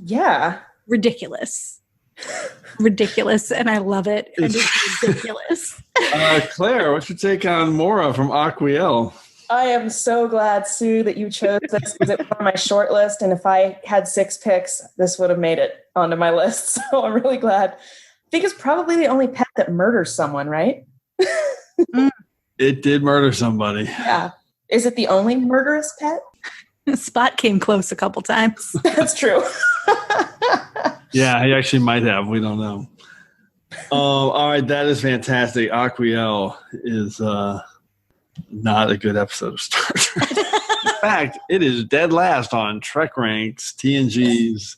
Yeah. Ridiculous, and I love it. And it's ridiculous. Claire, what's your take on Mora from Aquiel? I am so glad, Sue, that you chose this, because it was on my short list, and if I had 6 picks, this would have made it onto my list. So I'm really glad. I think it's probably the only pet that murders someone, right? It did murder somebody. Yeah. Is it the only murderous pet? Spot came close a couple times. That's true. Yeah, he actually might have. We don't know. All right, that is fantastic. Aquiel is not a good episode of Star Trek. In fact, it is dead last on TrekRanks, TNG's,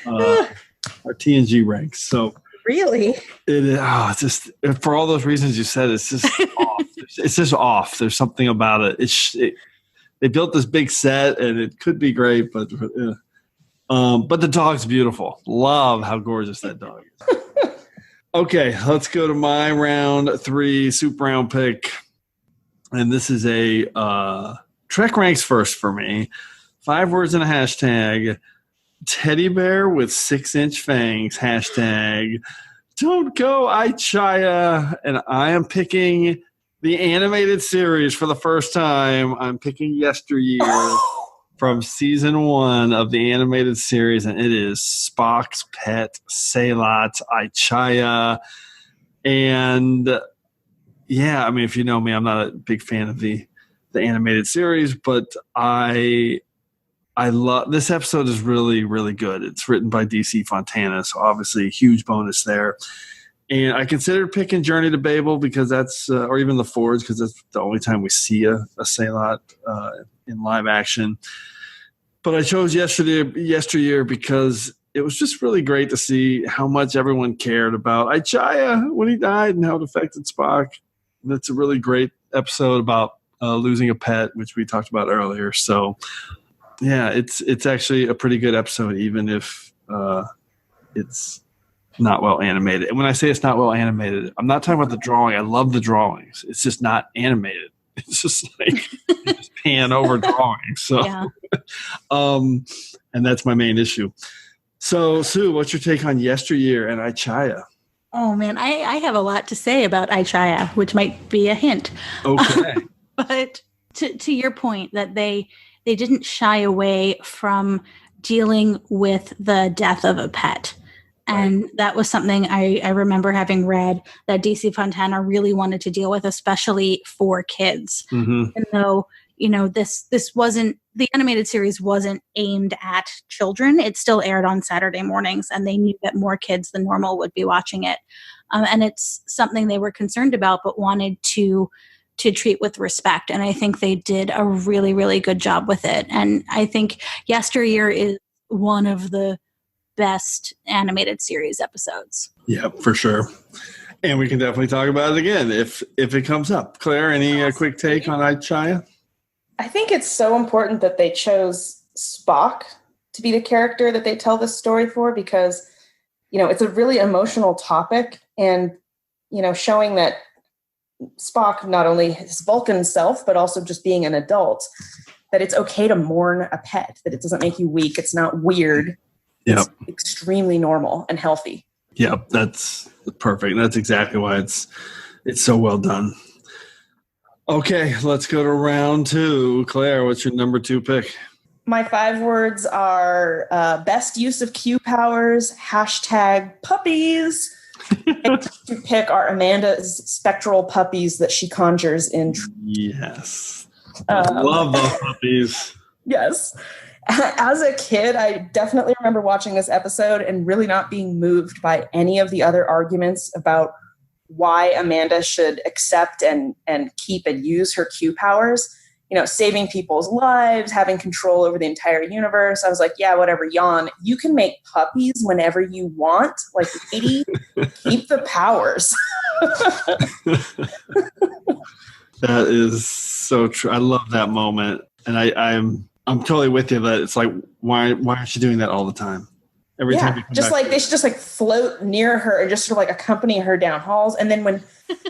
our TNG ranks. So really, it is. It's just for all those reasons you said. It's just off. It's just off. There's something about it. They built this big set, and it could be great, but the dog's beautiful. Love how gorgeous that dog is. Okay, let's go to my round 3 soup round pick. And this is a TrekRanks first for me. 5 words and a hashtag. Teddy bear with 6-inch fangs. Hashtag. Don't go, Aichaya. And I am picking the animated series for the first time. I'm picking Yesteryear from season 1 of the animated series, and it is Spock's pet, Saylat Aichaya. And yeah, if you know me, I'm not a big fan of the animated series, but I love this episode. Is really, really good. It's written by DC Fontana, so obviously a huge bonus there. And I considered picking Journey to Babel because that's, or even The Forge, because that's the only time we see a Saylat in live action. But I chose Yesteryear because it was just really great to see how much everyone cared about Aichaya when he died and how it affected Spock. And it's a really great episode about losing a pet, which we talked about earlier. So, yeah, it's actually a pretty good episode, even if it's not well animated. And when I say it's not well animated, I'm not talking about the drawing. I love the drawings. It's just not animated. It's just like you just pan over drawings. So, yeah. And that's my main issue. So, Sue, what's your take on Yesteryear and Ichaya? Oh man, I have a lot to say about Ichaya, which might be a hint. Okay. But to your point that they didn't shy away from dealing with the death of a pet. And that was something I remember having read that DC Fontana really wanted to deal with, especially for kids. Mm-hmm. Even though, this wasn't, the animated series wasn't aimed at children. It still aired on Saturday mornings, and they knew that more kids than normal would be watching it. And it's something they were concerned about, but wanted to treat with respect. And I think they did a really, really good job with it. And I think Yesteryear is one of the best animated series episodes. Yeah, for sure. And we can definitely talk about it again if it comes up. Claire, any quick take on Ichaya? I think it's so important that they chose Spock to be the character that they tell this story for, because, it's a really emotional topic, and, showing that Spock, not only his Vulcan self, but also just being an adult, that it's okay to mourn a pet, that it doesn't make you weak. It's not weird. Yep. It's extremely normal and healthy. Yep. That's perfect. That's exactly why it's so well done. Okay, let's go to round 2. Claire, what's your number 2 pick? My 5 words are best use of Q powers, #puppies. And to pick are Amanda's spectral puppies that she conjures in. Yes. I love those puppies. Yes. As a kid, I definitely remember watching this episode and really not being moved by any of the other arguments about why Amanda should accept and keep and use her Q powers. Saving people's lives, having control over the entire universe. I was like, yeah, whatever, yawn. You can make puppies whenever you want. Like, lady, keep the powers. That is so true. I love that moment. And I'm totally with you that it's like, why aren't you doing that all the time? Every time you come just back like they should just like float near her and just sort of like accompany her down halls. And then when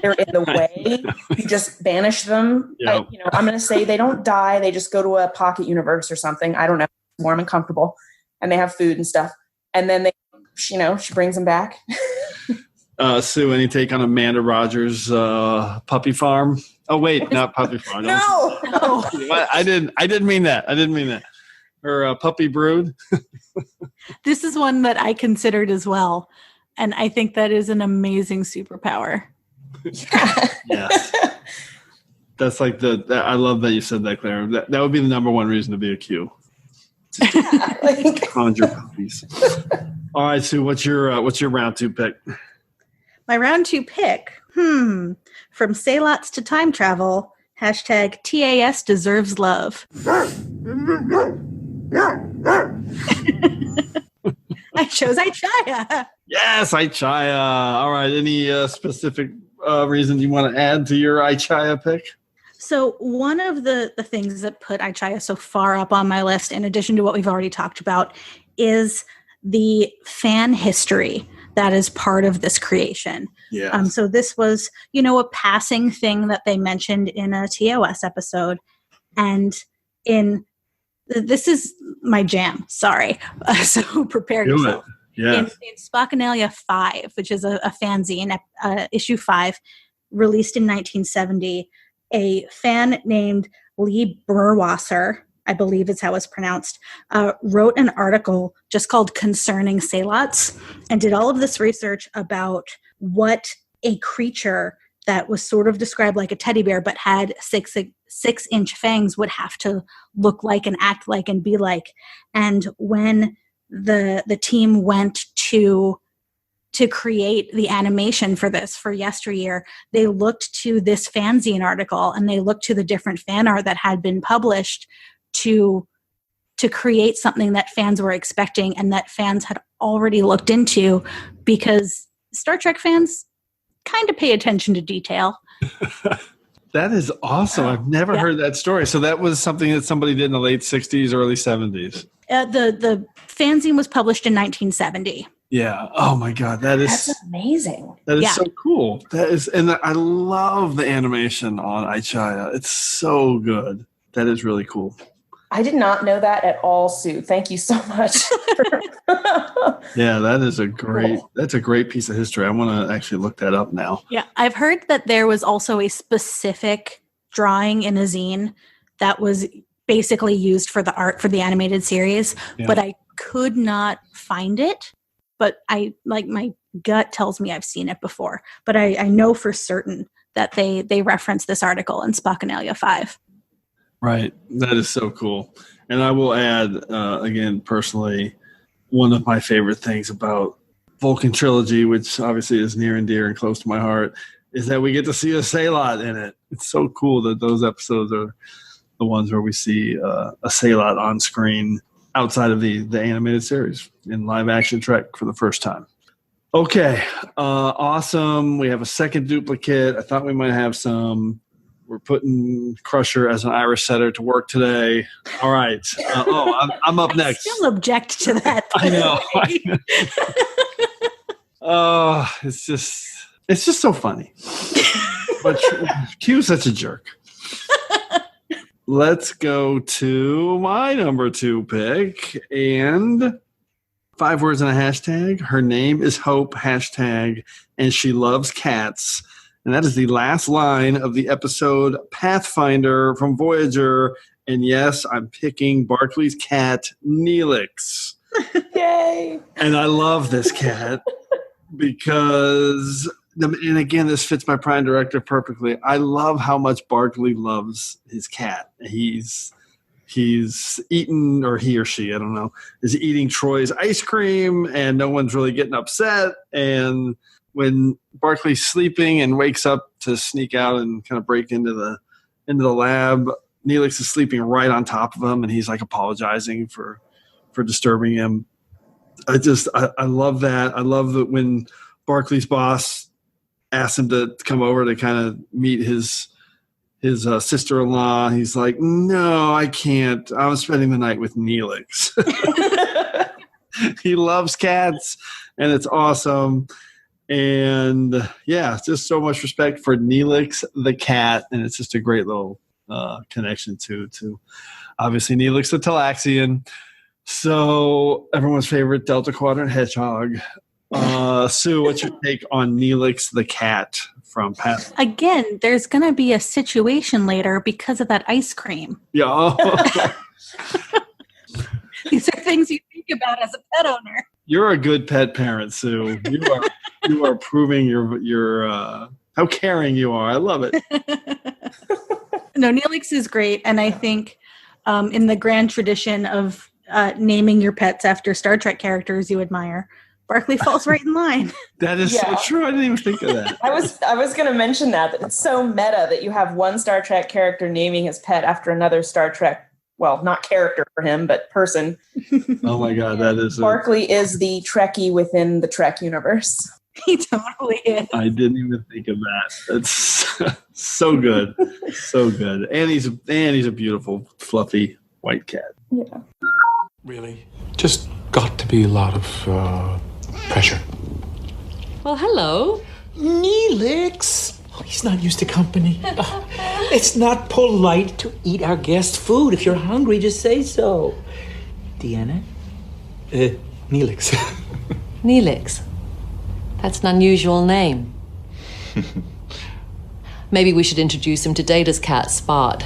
they're in the way, you just banish them. Yep. I'm going to say they don't die. They just go to a pocket universe or something. I don't know. Warm and comfortable. And they have food and stuff. And then she brings them back. Sue, any take on Amanda Rogers' puppy farm? Oh, wait, not puppy farm. No. I didn't mean that. Her puppy brood. This is one that I considered as well. And I think that is an amazing superpower. Yes. That's like I love that you said that, Claire. That would be the number one reason to be a Q. Conjure puppies. All right, Sue, what's your round 2 pick? My round 2 pick, from Salots to time travel, #TAS deserves love. I chose Ichaya. Yes, Ichaya. All right, any specific reason you want to add to your Ichaya pick? So one of the things that put Ichaya so far up on my list, in addition to what we've already talked about, is the fan history that is part of this creation. Yeah. So this was, a passing thing that they mentioned in a TOS episode. And this is my jam, sorry. So prepare yourself. Yeah. In Spockanalia 5, which is a fanzine, issue 5, released in 1970, a fan named Lee Burwasser, I believe is how it's pronounced, wrote an article just called Concerning Salots, and did all of this research about what a creature that was sort of described like a teddy bear but had 6-inch fangs would have to look like and act like and be like. And when the team went to create the animation for Yesteryear, they looked to this fanzine article and they looked to the different fan art that had been published to create something that fans were expecting and that fans had already looked into, because Star Trek fans kind of pay attention to detail. That is awesome. I've never heard that story. So that was something that somebody did in the late 60s, early 70s. The fanzine was published in 1970. Yeah. Oh my God. That's amazing. That is so cool. And I love the animation on Ichaya. It's so good. That is really cool. I did not know that at all, Sue. Thank you so much. Yeah, that's a great piece of history. I want to actually look that up now. Yeah, I've heard that there was also a specific drawing in a zine that was basically used for the art for the animated series, but I could not find it. But my gut tells me I've seen it before. But I know for certain that they reference this article in Spockenalia 5. Right. That is so cool. And I will add, again, personally, one of my favorite things about Vulcan Trilogy, which obviously is near and dear and close to my heart, is that we get to see a Sailot in it. It's so cool that those episodes are the ones where we see a Sailot on screen outside of the animated series in live action Trek for the first time. Okay. Awesome. We have a second duplicate. I thought we might have some. We're putting Crusher as an Irish setter to work today. All right. I'm up next. I still object to that. I know. Oh, it's just so funny. But Q's such a jerk. Let's go to my number 2 pick, and 5 words and a hashtag. Her name is Hope, hashtag, and she loves cats. And that is the last line of the episode Pathfinder from Voyager. And yes, I'm picking Barclay's cat, Neelix. Yay! And I love this cat because, and again, this fits my Prime Directive perfectly. I love how much Barclay loves his cat. He's eaten, or he or she, I don't know, is eating Troy's ice cream, and no one's really getting upset. And when Barclay's sleeping and wakes up to sneak out and kind of break into the lab, Neelix is sleeping right on top of him, and he's like apologizing for disturbing him. I love that. I love that when Barclay's boss asks him to come over to kind of meet his sister-in-law. He's like, no, I can't. I was spending the night with Neelix. He loves cats, and it's awesome. And yeah, just so much respect for Neelix the cat, and it's just a great little connection to obviously Neelix the Talaxian. So everyone's favorite Delta Quadrant hedgehog. Sue, what's your take on Neelix the cat from Pat? Again, there's going to be a situation later because of that ice cream. Yeah. These are things you think about as a pet owner. You're a good pet parent, Sue. You are proving your how caring you are. I love it. No, Neelix is great, and I think in the grand tradition of naming your pets after Star Trek characters you admire, Barclay falls right in line. That is so true. I didn't even think of that. I was going to mention that it's so meta that you have one Star Trek character naming his pet after another Star Trek. Well, not character for him, but person. Oh my God, that is... Barclay is the Trekkie within the Trek universe. He totally is. I didn't even think of that. That's so good. So good. And he's a beautiful, fluffy white cat. Yeah. Really? Just got to be a lot of pressure. Well, hello. Neelix. Oh, he's not used to company. It's not polite to eat our guest food. If you're hungry, just say so. Deanna? Neelix. Neelix. That's an unusual name. Maybe we should introduce him to Data's cat, Spot.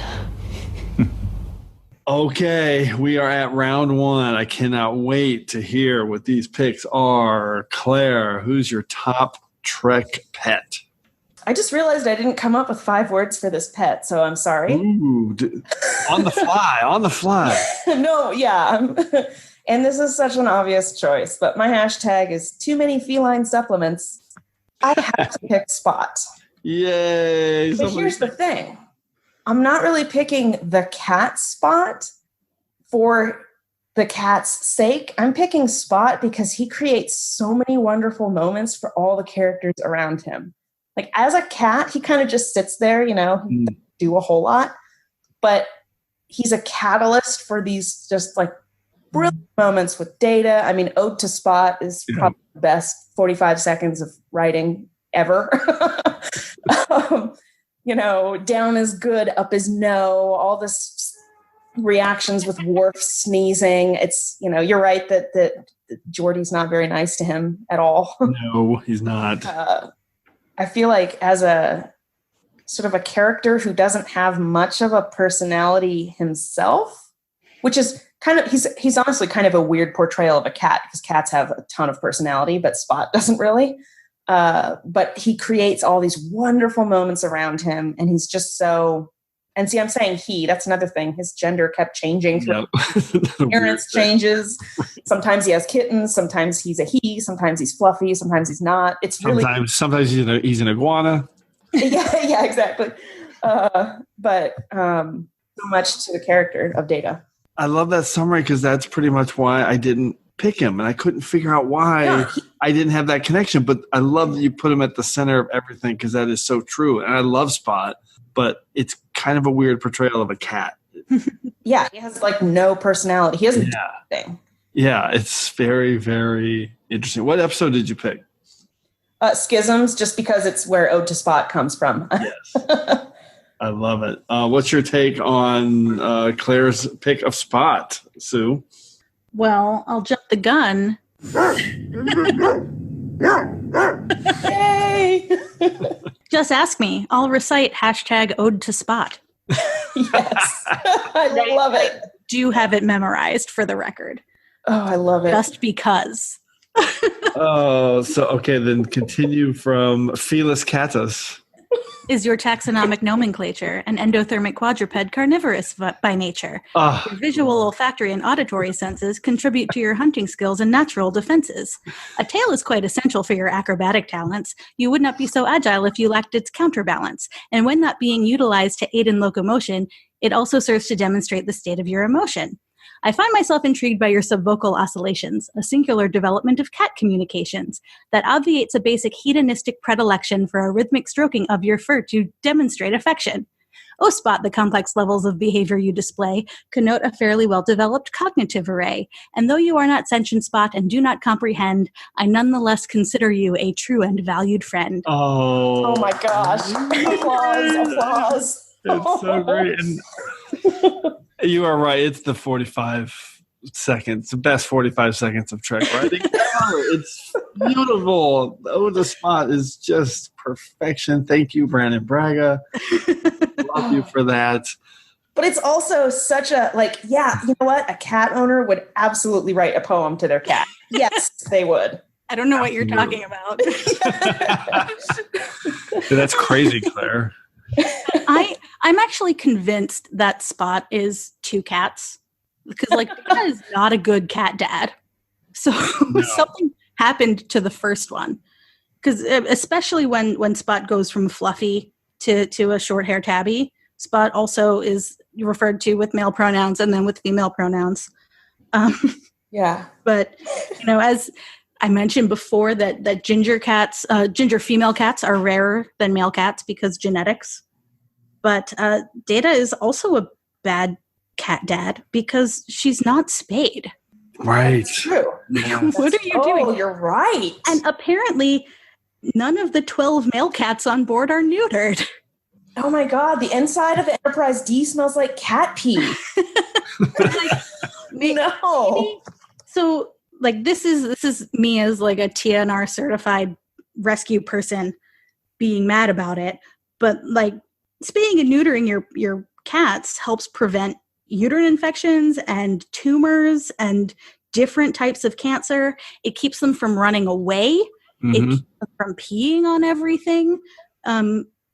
Okay, we are at round 1. I cannot wait to hear what these picks are. Claire, who's your top Trek pet? I just realized I didn't come up with 5 words for this pet, so I'm sorry. Ooh, on the fly. No, yeah. And this is such an obvious choice, but my hashtag is too many feline supplements. I have to pick Spot. Yay. But here's the thing. I'm not really picking the cat Spot for the cat's sake. I'm picking Spot because he creates so many wonderful moments for all the characters around him. Like, as a cat, he kind of just sits there, he doesn't do a whole lot, but he's a catalyst for these just like brilliant moments with Data. I mean, Ode to Spot is probably the best 45 seconds of writing ever. Down is good, up is no, all this reactions with Worf sneezing. It's, you're right that Geordi's not very nice to him at all. No, he's not. I feel like as a sort of a character who doesn't have much of a personality himself, which is kind of, he's honestly kind of a weird portrayal of a cat, because cats have a ton of personality, but Spot doesn't really. But he creates all these wonderful moments around him, and he's just so. And see, I'm saying he. That's another thing. His gender kept changing. Yep. Appearance changes. Sometimes he has kittens. Sometimes he's a he. Sometimes he's fluffy. Sometimes he's not. It's really sometimes he's an iguana. yeah, exactly. But so much to the character of Data. I love that summary, because that's pretty much why I didn't pick him, and I couldn't figure out why I didn't have that connection. But I love that you put him at the center of everything, because that is so true. And I love Spot, but it's kind of a weird portrayal of a cat. Yeah, he has like no personality. He doesn't do anything. Yeah, it's very, very interesting. What episode did you pick? Schisms, just because it's where Ode to Spot comes from. Yes. I love it. What's your take on Claire's pick of Spot, Sue? Well, I'll jump the gun. Yay! Just ask me. I'll recite #Ode to Spot. Yes. I love it. I do have it memorized, for the record. Oh, I love it. Just because. Okay, then continue from Felis catus. Is your taxonomic nomenclature an endothermic quadruped carnivorous by nature? Your visual, olfactory, and auditory senses contribute to your hunting skills and natural defenses. A tail is quite essential for your acrobatic talents. You would not be so agile if you lacked its counterbalance. And when not being utilized to aid in locomotion, it also serves to demonstrate the state of your emotion. I find myself intrigued by your subvocal oscillations, a singular development of cat communications that obviates a basic hedonistic predilection for a rhythmic stroking of your fur to demonstrate affection. Oh, Spot, the complex levels of behavior you display connote a fairly well-developed cognitive array, and though you are not sentient, Spot, and do not comprehend, I nonetheless consider you a true and valued friend. Oh my gosh. Applause. It's so great. And you are right. It's the 45 seconds, the best 45 seconds of Trek writing ever. It's beautiful. Ode to Spot is just perfection. Thank you, Brandon Braga. Love you for that. But it's also such a, you know what? A cat owner would absolutely write a poem to their cat. Yes, they would. I don't know what you're talking about. That's crazy, Claire. I'm actually convinced that Spot is two cats, because Data is not a good cat dad. So something happened to the first one, because especially when Spot goes from Fluffy to a short hair tabby, Spot also is referred to with male pronouns and then with female pronouns. Yeah. But as I mentioned before, that ginger female cats are rarer than male cats because genetics. But Data is also a bad cat dad because she's not spayed. Right. That's true. What are you doing? Oh, you're right. And apparently, none of the 12 male cats on board are neutered. Oh my God, the inside of the Enterprise D smells like cat pee. No. So, this is me as a TNR certified rescue person being mad about it, but spaying and neutering your cats helps prevent uterine infections and tumors and different types of cancer. It keeps them from running away. Mm-hmm. It keeps them from peeing on everything.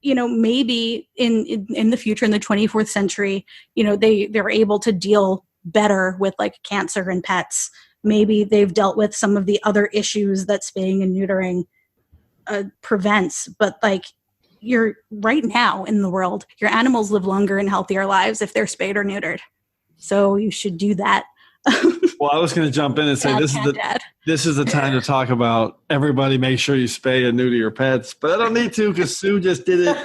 Maybe in the future, in the 24th century, they're able to deal better with cancer in pets. Maybe they've dealt with some of the other issues that spaying and neutering prevents. But you're right now in the world, your animals live longer and healthier lives if they're spayed or neutered. So you should do that. Well, I was going to jump in and say this is the time to talk about everybody make sure you spay and neuter your pets. But I don't need to because Sue just did it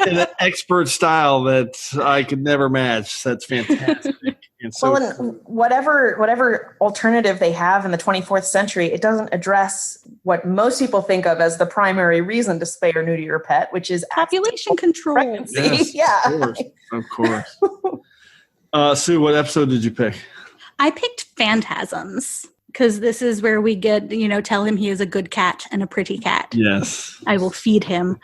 in an expert style that I could never match. That's fantastic. And so, and whatever alternative they have in the 24th century, it doesn't address what most people think of as the primary reason to spay or neuter your pet, which is population control. Pregnancy. Yes, Yeah, of course. Sue, what episode did you pick? I picked Phantasms because this is where we get, tell him he is a good cat and a pretty cat. Yes. I will feed him.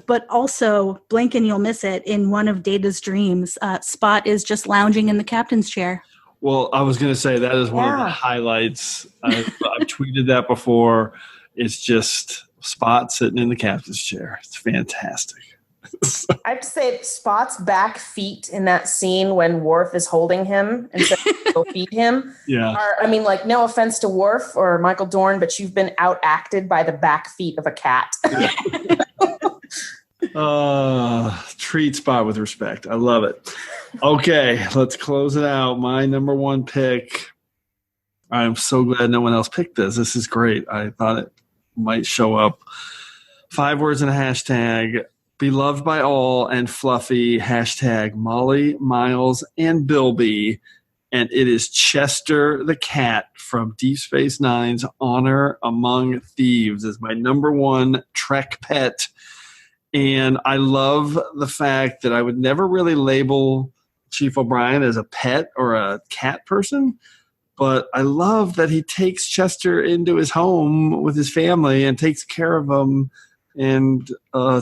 But also, blink and you'll miss it, in one of Data's dreams, Spot is just lounging in the captain's chair. Well, I was going to say that is one of the highlights. I've tweeted that before. It's just Spot sitting in the captain's chair. It's fantastic. I have to say, Spot's back feet in that scene when Worf is holding him and says, "Go feed him." Yeah. No offense to Worf or Michael Dorn, but you've been outacted by the back feet of a cat. Treat Spot with respect. I love it. Okay, let's close it out. My number one pick. I'm so glad no one else picked this. This is great. I thought it might show up. 5 words in a hashtag. Beloved by all and fluffy. Hashtag Molly, Miles, and Bilby. And it is Chester the cat from Deep Space Nine's Honor Among Thieves. Is my number one Trek pet. And I love the fact that I would never really label Chief O'Brien as a pet or a cat person. But I love that he takes Chester into his home with his family and takes care of him. And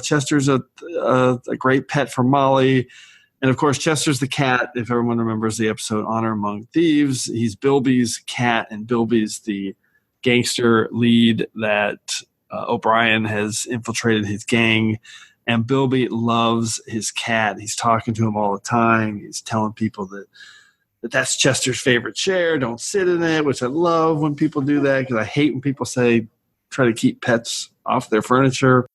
Chester's a great pet for Molly. And, of course, Chester's the cat, if everyone remembers the episode Honor Among Thieves. He's Bilby's cat, and Bilby's the gangster lead that O'Brien has infiltrated his gang. And Bilby loves his cat. He's talking to him all the time. He's telling people that's Chester's favorite chair. Don't sit in it, which I love when people do that because I hate when people say try to keep pets off their furniture.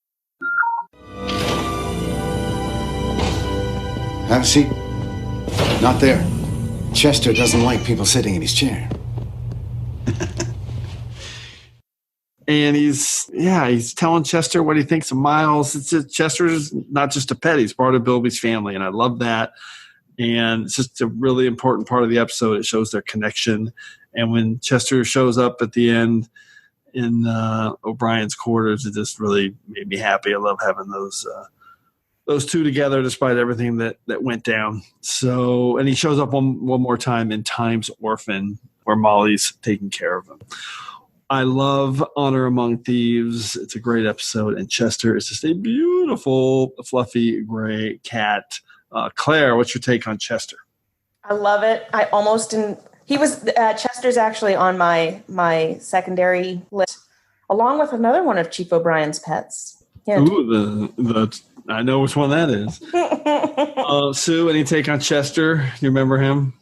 Have a seat. Not there. Chester doesn't like people sitting in his chair. And he's telling Chester what he thinks of Miles. Chester's not just a pet; he's part of Bilby's family, and I love that. And it's just a really important part of the episode. It shows their connection. And when Chester shows up at the end in O'Brien's quarters, it just really made me happy. I love having those two together despite everything that went down. So, and he shows up one more time in Time's Orphan where Molly's taking care of him. I love Honor Among Thieves. It's a great episode. And Chester is just a beautiful, fluffy gray cat. Claire, what's your take on Chester? I love it. I almost didn't. He was Chester's actually on my secondary list, along with another one of Chief O'Brien's pets. Yeah. Ooh, I know which one that is. Sue, any take on Chester? You remember him?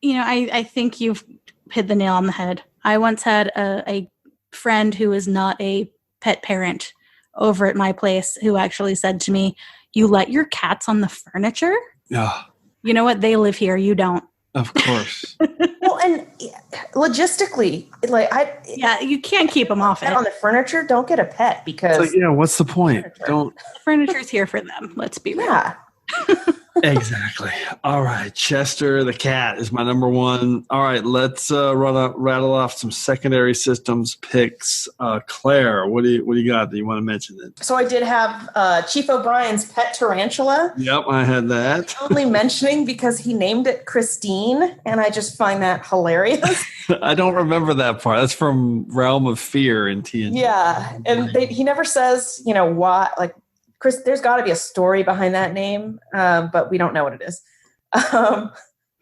I think you've hit the nail on the head. I once had a friend who is not a pet parent over at my place who actually said to me, "You let your cats on the furniture?" Yeah. You know what? They live here. You don't. Of course. Well, and logistically, you can't keep them off it. On the furniture, don't get a pet because what's the point? The furniture's here for them. Let's be real. Yeah. Exactly. All right. Chester the cat is my number one. All right. Let's rattle off some secondary systems picks. Claire, what do you got that you want to mention? So I did have Chief O'Brien's pet tarantula. Yep, I had that. Only mentioning because he named it Christine, and I just find that hilarious. I don't remember that part. That's from Realm of Fear in TNG. Yeah, and he never says, why, Chris, there's got to be a story behind that name, but we don't know what it is. I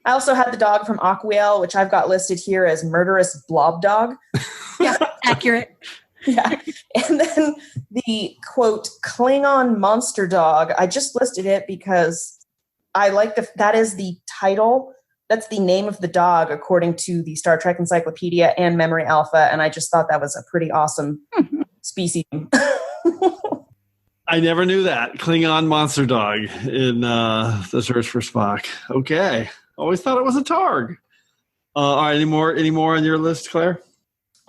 also had the dog from Aquael, which I've got listed here as Murderous Blob Dog. Yeah, accurate. Yeah. And then the, quote, Klingon Monster Dog, I just listed it because I like that is the title. That's the name of the dog, according to the Star Trek Encyclopedia and Memory Alpha, and I just thought that was a pretty awesome species. I never knew that. Klingon Monster Dog in The Search for Spock. Okay. Always thought it was a Targ. All right. Any more on your list, Claire?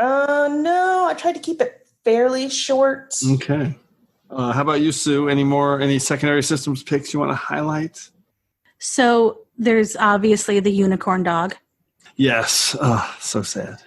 No. I tried to keep it fairly short. Okay. How about you, Sue? Any secondary systems picks you want to highlight? So there's obviously the unicorn dog. Yes. So sad.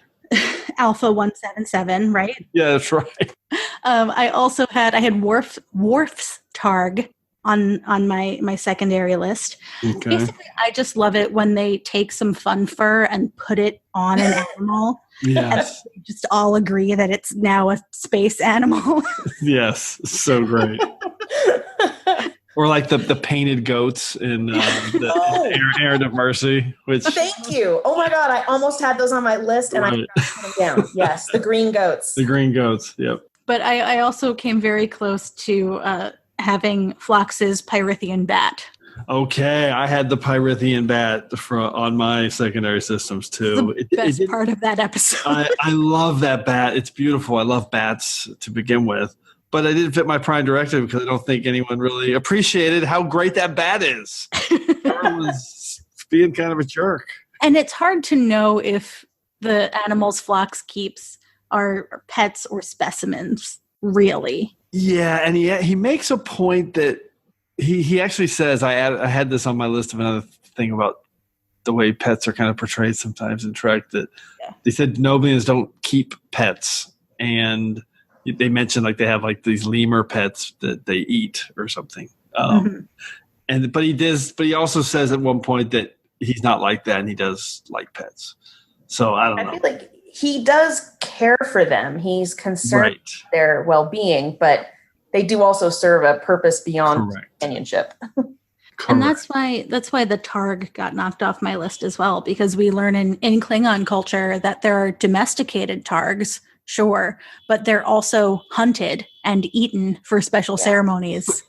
Alpha 177, right? Yeah, that's right. I had Worf's Targ, on my secondary list. Okay. Basically, I just love it when they take some fun fur and put it on an animal. Yes. And just all agree that it's now a space animal. Yes. So great. Or like the painted goats in Errand of Mercy. Which Thank you. Oh my God, I almost had those on my list and I forgot to put them down. Yes, the green goats. The green goats. Yep. But I also came very close to having Phlox's Pyrithian bat. Okay, I had the Pyrithian bat on my secondary systems too. The best part of that episode. I love that bat. It's beautiful. I love bats to begin with. But I didn't fit my Prime Directive because I don't think anyone really appreciated how great that bat is. Everyone was being kind of a jerk. And it's hard to know if the animals Phlox keeps are pets or specimens, really. Yeah, and he makes a point that he actually says, I had this on my list of another thing about the way pets are kind of portrayed sometimes in Trek, that they said Noblians don't keep pets. And they mentioned like they have like these lemur pets that they eat or something. But he also says at one point that he's not like that and he does like pets. So I don't know. I feel like he does care for them. He's concerned with their well-being, but they do also serve a purpose beyond companionship. And that's why the Targ got knocked off my list as well, because we learn in Klingon culture that there are domesticated Targs, sure, but they're also hunted and eaten for special ceremonies.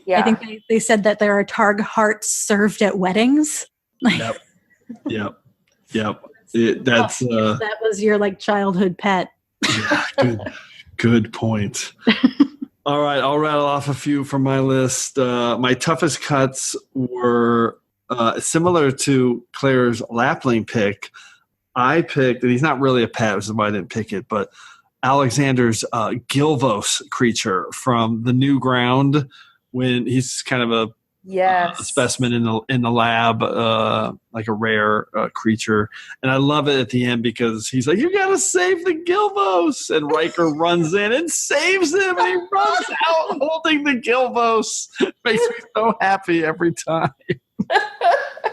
I think they said that there are Targ hearts served at weddings. Yep. That was your like childhood pet. Yeah, good point. All right, I'll rattle off a few from my list. My toughest cuts were similar to Claire's Lapling pick. I picked, and he's not really a pet, which is why I didn't pick it, but Alexander's Gilvos creature from the New Ground, when he's kind of a specimen in the lab, like a rare creature. And I love it at the end because he's like, "You got to save the Gilvos," and Riker runs in and saves him, and he runs out holding the Gilvos. Makes me so happy every time.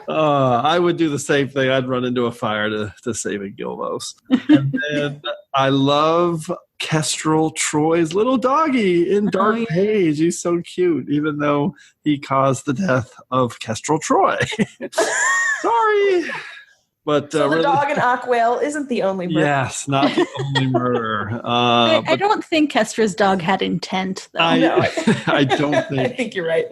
I would do the same thing. I'd run into a fire to save a Gilvos. And then I love Kestrel Troy's little doggy in Dark Page. He's so cute, even though he caused the death of Kestrel Troy. Sorry. But so the dog in Aquail isn't the only murder. Yes, not the only murder. I don't think Kestra's dog had intent, though. I don't think. I think you're right.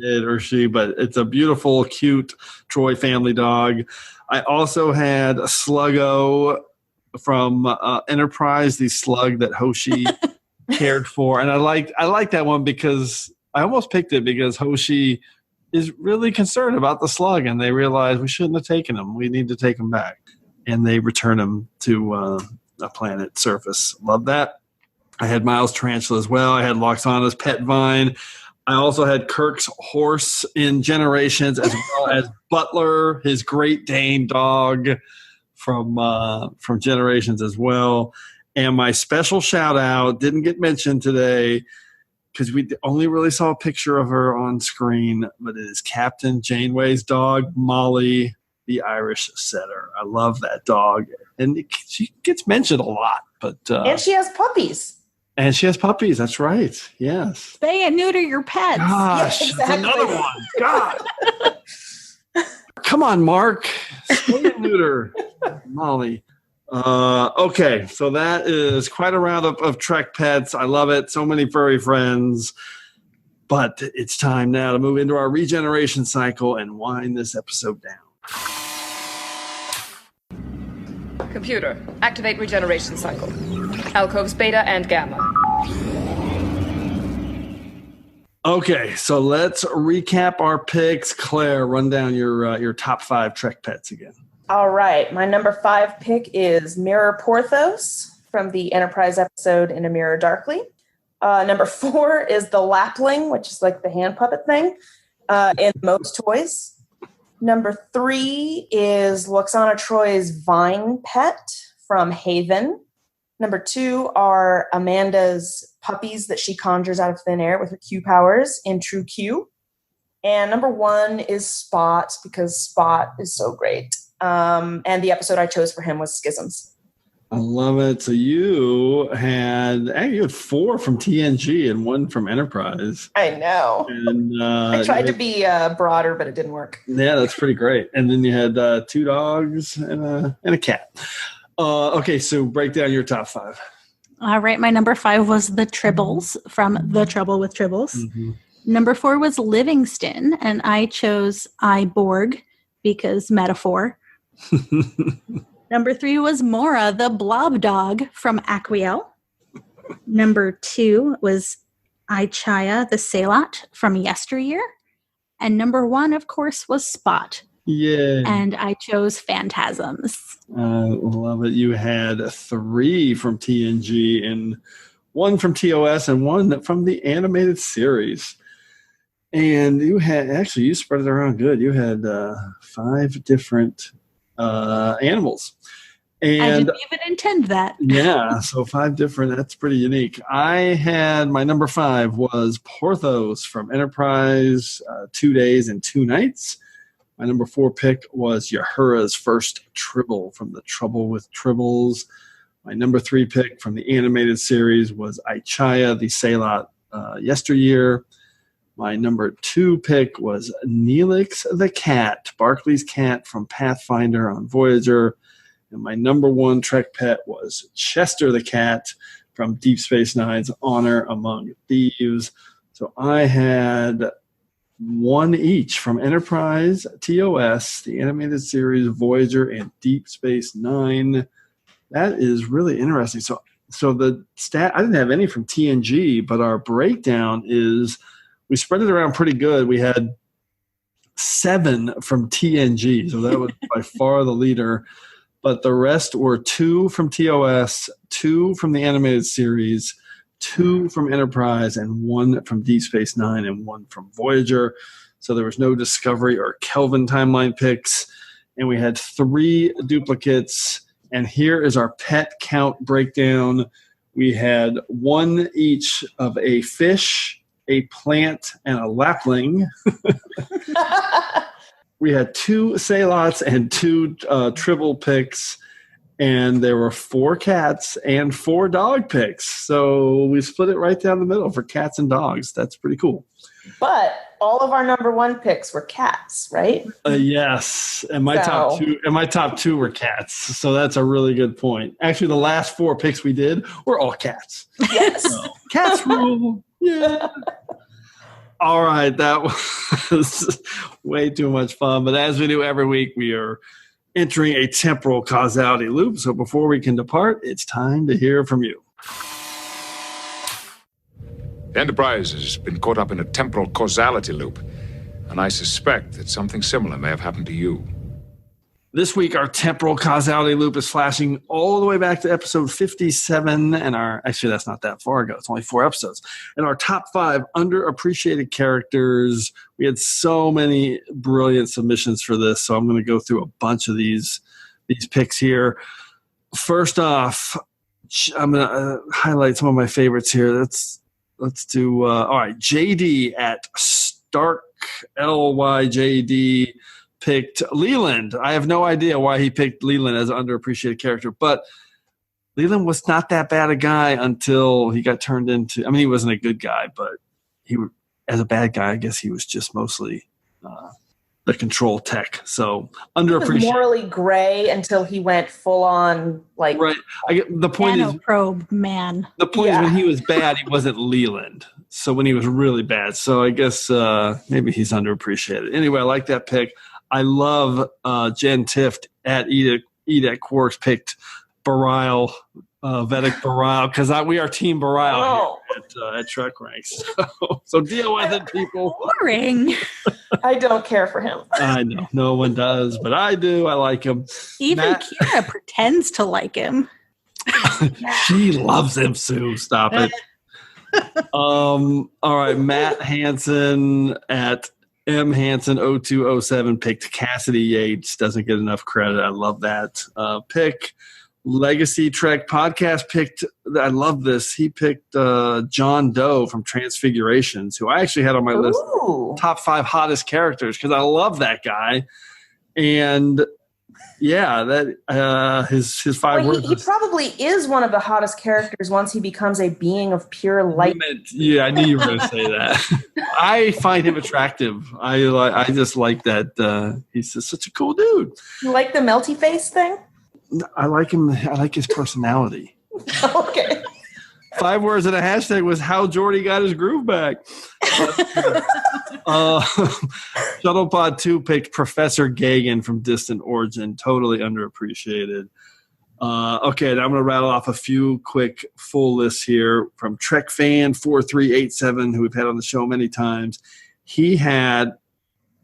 Did or she, but it's a beautiful, cute Troy family dog. I also had a Sluggo from Enterprise, the slug that Hoshi cared for, and I like that one because I almost picked it because Hoshi is really concerned about the slug, and they realize we shouldn't have taken him. We need to take him back, and they return him to a planet surface. Love that. I had Miles Tarantula as well. I had Loxana's Pet Vine. I also had Kirk's horse in Generations, as well as Butler, his Great Dane dog from Generations as well. And my special shout out didn't get mentioned today because we only really saw a picture of her on screen, but it is Captain Janeway's dog, Molly, the Irish setter. I love that dog, and she gets mentioned a lot. But and she has puppies. And she has puppies. That's right. Yes. Spay and neuter your pets. Gosh, yes, exactly. That's another one. God. Come on, Mark. Spay and neuter Molly. Okay, so that is quite a roundup of Trek pets. I love it. So many furry friends. But it's time now to move into our regeneration cycle and wind this episode down. Computer, activate regeneration cycle. Alcoves beta and gamma. Okay, so let's recap our picks. Claire, run down your top 5 Trek pets again. All right, my number 5 pick is Mirror Porthos from the Enterprise episode In a Mirror Darkly. Number 4 is the Lapling, which is like the hand puppet thing, in most toys. Number 3 is Loxana Troy's Vine pet from Haven. Number 2 are Amanda's puppies that she conjures out of thin air with her Q powers in True Q. And number 1 is Spot, because Spot is so great. And the episode I chose for him was Schisms. I love it. So you had 4 from TNG and 1 from Enterprise. I know. And I tried to be broader, but it didn't work. Yeah, that's pretty great. And then you had 2 dogs and a cat. Okay, so break down your top 5. All right, my number 5 was the Tribbles from The Trouble with Tribbles. Mm-hmm. Number 4 was Livingston, and I chose Iborg because metaphor. Number 3 was Mora, the blob dog from Aquiel. Number 2 was Ichaya, the Sailot from Yesteryear. And number 1, of course, was Spot. Yeah. And I chose Phantasms. Love it. You had 3 from TNG and 1 from TOS and 1 from the animated series. And you spread it around good. You had 5 different animals. And I didn't even intend that. Yeah, so 5 different. That's pretty unique. I had my number 5 was Porthos from Enterprise, 2 Days and 2 Nights. My number 4 pick was Uhura's first Tribble from The Trouble with Tribbles. My number 3 pick from the animated series was Ichaya, the Sailot, Yesteryear. My number 2 pick was Neelix the cat, Barclay's cat from Pathfinder on Voyager. And my number 1 Trek pet was Chester the cat from Deep Space Nine's Honor Among Thieves. So I had 1 each from Enterprise, TOS, the animated series, Voyager, and Deep Space Nine. That is really interesting. So the stat, I didn't have any from TNG, but our breakdown is we spread it around pretty good. We had 7 from TNG, so that was by far the leader. But the rest were 2 from TOS, 2 from the animated series, 2 from Enterprise, and 1 from Deep Space Nine, and 1 from Voyager. So there was no Discovery or Kelvin timeline picks. And we had 3 duplicates. And here is our pet count breakdown. We had 1 each of a fish, a plant, and a lapwing. We had 2 Salots and 2 Tribble picks, and there were 4 cats and 4 dog picks. So we split it right down the middle for cats and dogs. That's pretty cool. But all of our number 1 picks were cats, right? Yes, and my top 2 were cats. So that's a really good point. Actually, the last 4 picks we did were all cats. Yes, so, cats rule. Yeah. All right, that was way too much fun. But as we do every week, we are entering a temporal causality loop. So before we can depart, it's time to hear from you. The Enterprise has been caught up in a temporal causality loop, and I suspect that something similar may have happened to you. This week, our temporal causality loop is flashing all the way back to episode 57, and actually, that's not that far ago. It's only 4 episodes. And our top 5 underappreciated characters. We had so many brilliant submissions for this, so I'm going to go through a bunch of these picks here. First off, I'm going to highlight some of my favorites here. Let's do, all right, JD at Stark, LYJD, picked Leland. I have no idea why he picked Leland as an underappreciated character, but Leland was not that bad a guy until he got turned into, he wasn't a good guy, but as a bad guy, I guess he was just mostly the control tech. So underappreciated. He was morally gray until he went full on like right. The point is probe man. The point is when he was bad, he wasn't Leland. So when he was really bad, so I guess maybe he's underappreciated. Anyway, I like that pick. I love Jen Tift at Edith Quarks picked Barile, Vedic Barile, because we are Team Barile here at TrekRanks. So deal with it, people. Boring. I don't care for him. I know. No one does, but I do. I like him. Even Kira pretends to like him. She loves him, Sue. Stop it. All right. Matt Hansen at M. Hansen 0207 picked Cassidy Yates. Doesn't get enough credit. I love that pick. Legacy Trek podcast picked, I love this, he picked John Doe from Transfigurations, who I actually had on my list top 5 hottest characters because I love that guy. And yeah, that his 5 words. He probably is one of the hottest characters once he becomes a being of pure light. Yeah, I knew you were going to say that. I find him attractive. I just like that. He's just such a cool dude. You like the melty face thing? I like him. I like his personality. Okay. 5 words and a hashtag was how Jordy got his groove back. Shuttlepod 2 picked Professor Gagan from Distant Origin. Totally underappreciated. Okay, now I'm going to rattle off a few quick full lists here from Trek Fan 4387, who we've had on the show many times. He had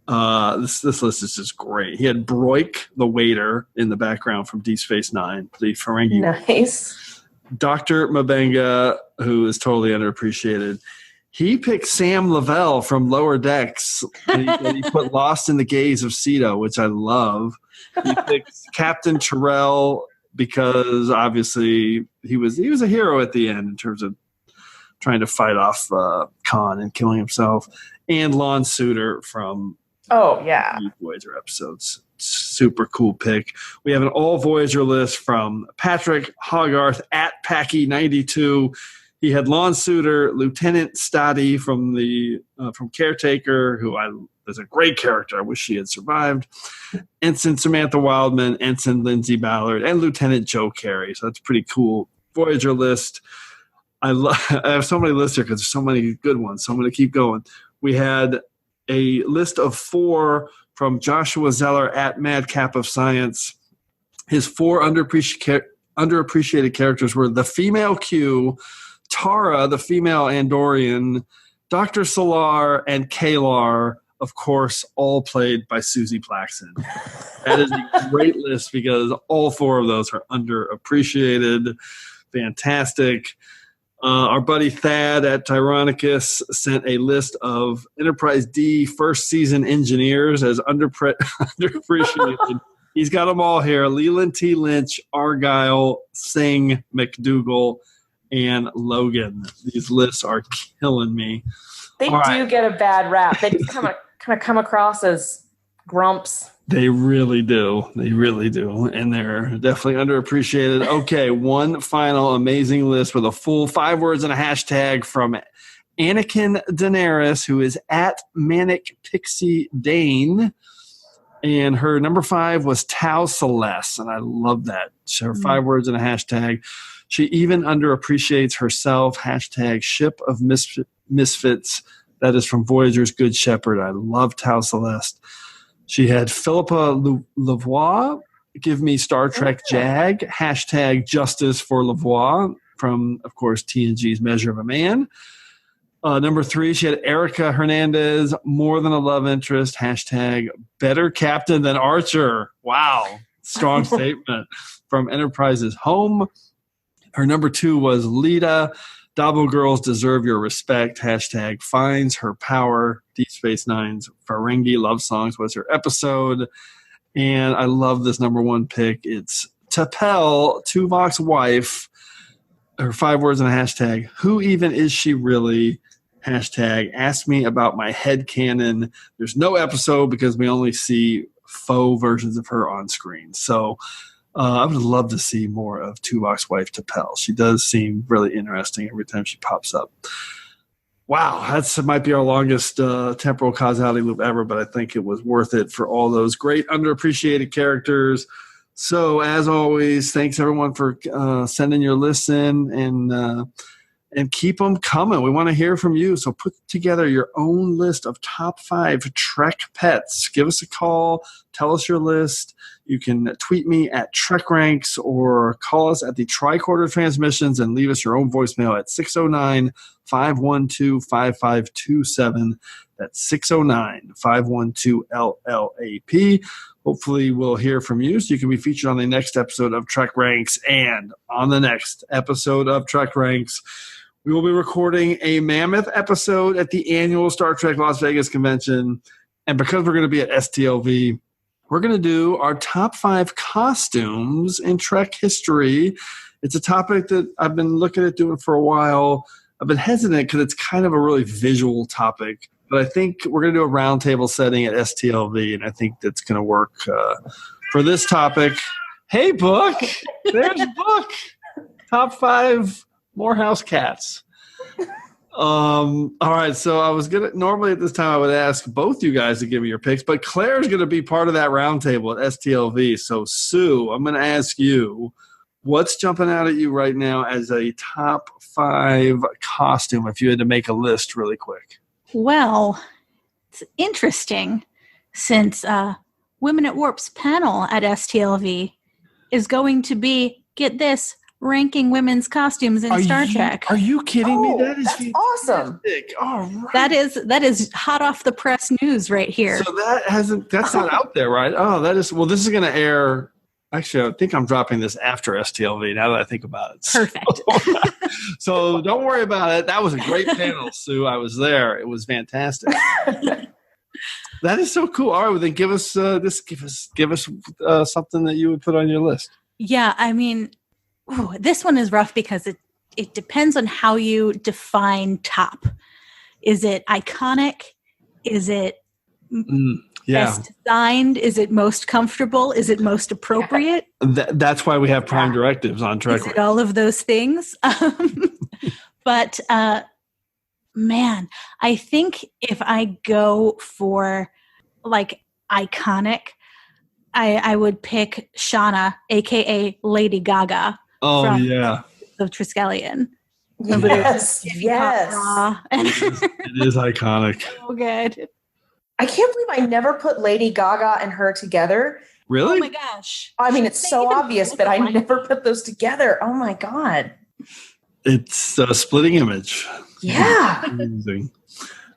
this list is just great. He had Broik, the waiter, in the background from Deep Space Nine, the Ferengi. Nice. Dr. Mabenga, who is totally underappreciated. He picked Sam Lavelle from Lower Decks, and he put Lost in the Gaze of Ceto, which I love. He picked Captain Terrell because obviously he was a hero at the end in terms of trying to fight off Khan and killing himself. And Lon Suter from Voyager episodes. Super cool pick. We have an all Voyager list from Patrick Hogarth at Packy92. He had Lon Suter, Lieutenant Stoddy from Caretaker, who is a great character. I wish she had survived. Ensign Samantha Wildman, Ensign Lindsay Ballard, and Lieutenant Joe Carey. So that's a pretty cool Voyager list. I have so many lists here because there's so many good ones. So I'm going to keep going. We had a list of 4 from Joshua Zeller at Madcap of Science. His 4 underappreciated characters were the female Q, Tara, the female Andorian, Dr. Solar, and Kalar, of course, all played by Susie Plaxton. That is a great list because all 4 of those are underappreciated. Fantastic. Our buddy Thad at Tyrannicus sent a list of Enterprise D first season engineers as underappreciated. He's got them all here. Leland T. Lynch, Argyle, Singh, McDougal, and Logan. These lists are killing me. They do get a bad rap. They kind of come across as grumps. They really do. They really do. And they're definitely underappreciated. Okay, one final amazing list with a full 5 words and a hashtag from Anakin Daenerys, who is at Manic Pixie Dane. And her number 5 was Tau Celeste. And I love that. Her 5 words and a hashtag. She even underappreciates herself. Hashtag Ship of Misfits. That is from Voyager's Good Shepherd. I love Tau Celeste. She had Philippa Lavoie, give me Star Trek Jag, hashtag Justice for Lavoie from, of course, TNG's Measure of a Man. Number 3, she had Erica Hernandez, More Than a Love Interest, hashtag Better Captain Than Archer. Wow, strong statement from Enterprise's Home. Her number 2 was Lita, Dabo Girls Deserve Your Respect, hashtag Finds Her Power. Deep Space Nine's Ferengi Love Songs was her episode. And I love this number 1 pick. It's T'Pel, Tuvok's wife. Her 5 words and a hashtag. Who even is she really? Hashtag Ask Me About My Headcanon. There's no episode because we only see faux versions of her on screen. So I would love to see more of Tuvok's wife, T'Pel. She does seem really interesting every time she pops up. Wow, that might be our longest temporal causality loop ever, but I think it was worth it for all those great underappreciated characters. So, as always, thanks everyone for sending your lists in and keep them coming. We want to hear from you. So put together your own list of top 5 Trek pets. Give us a call. Tell us your list. You can tweet me at TrekRanks or call us at the Tricorder Transmissions and leave us your own voicemail at 609-512-5527. That's 609-512-LLAP. Hopefully we'll hear from you so you can be featured on the next episode of Trek Ranks. And on the next episode of Trek Ranks, we will be recording a mammoth episode at the annual Star Trek Las Vegas convention. And because we're going to be at STLV, we're going to do our top 5 costumes in Trek history. It's a topic that I've been looking at doing for a while. I've been hesitant because it's kind of a really visual topic, but I think we're going to do a roundtable setting at STLV, and I think that's going to work for this topic. Hey, Book! There's Book! Top 5 Morehouse cats. All right, so I was gonna normally at this time I would ask both you guys to give me your picks, but Claire's gonna be part of that roundtable at STLV. So Sue, I'm gonna ask you, what's jumping out at you right now as a top 5 costume if you had to make a list really quick? Well, it's interesting since Women at Warp's panel at STLV is going to be, get this, ranking women's costumes in Star Trek. Are you kidding me? That is that's awesome. All right. That is hot off the press news right here. So that's not out there, right? Oh, this is going to air. Actually, I think I'm dropping this after STLV now that I think about it. Perfect. So don't worry about it. That was a great panel, Sue. I was there. It was fantastic. That is so cool. All right, well, then give us something that you would put on your list. Yeah, I mean, this one is rough because it depends on how you define top. Is it iconic? Is it best designed? Is it most comfortable? Is it most appropriate? That's why we have Prime Directives on Trek. Is it all of those things? But man, I think if I go for like iconic, I would pick Shauna, aka Lady Gaga. Oh yeah, the Triskelion. Yes. It is iconic. So good. I can't believe I never put Lady Gaga and her together. Really? Oh my gosh. I mean, it's so obvious, but I never put those together. Oh my God. It's a splitting image. Yeah. Amazing.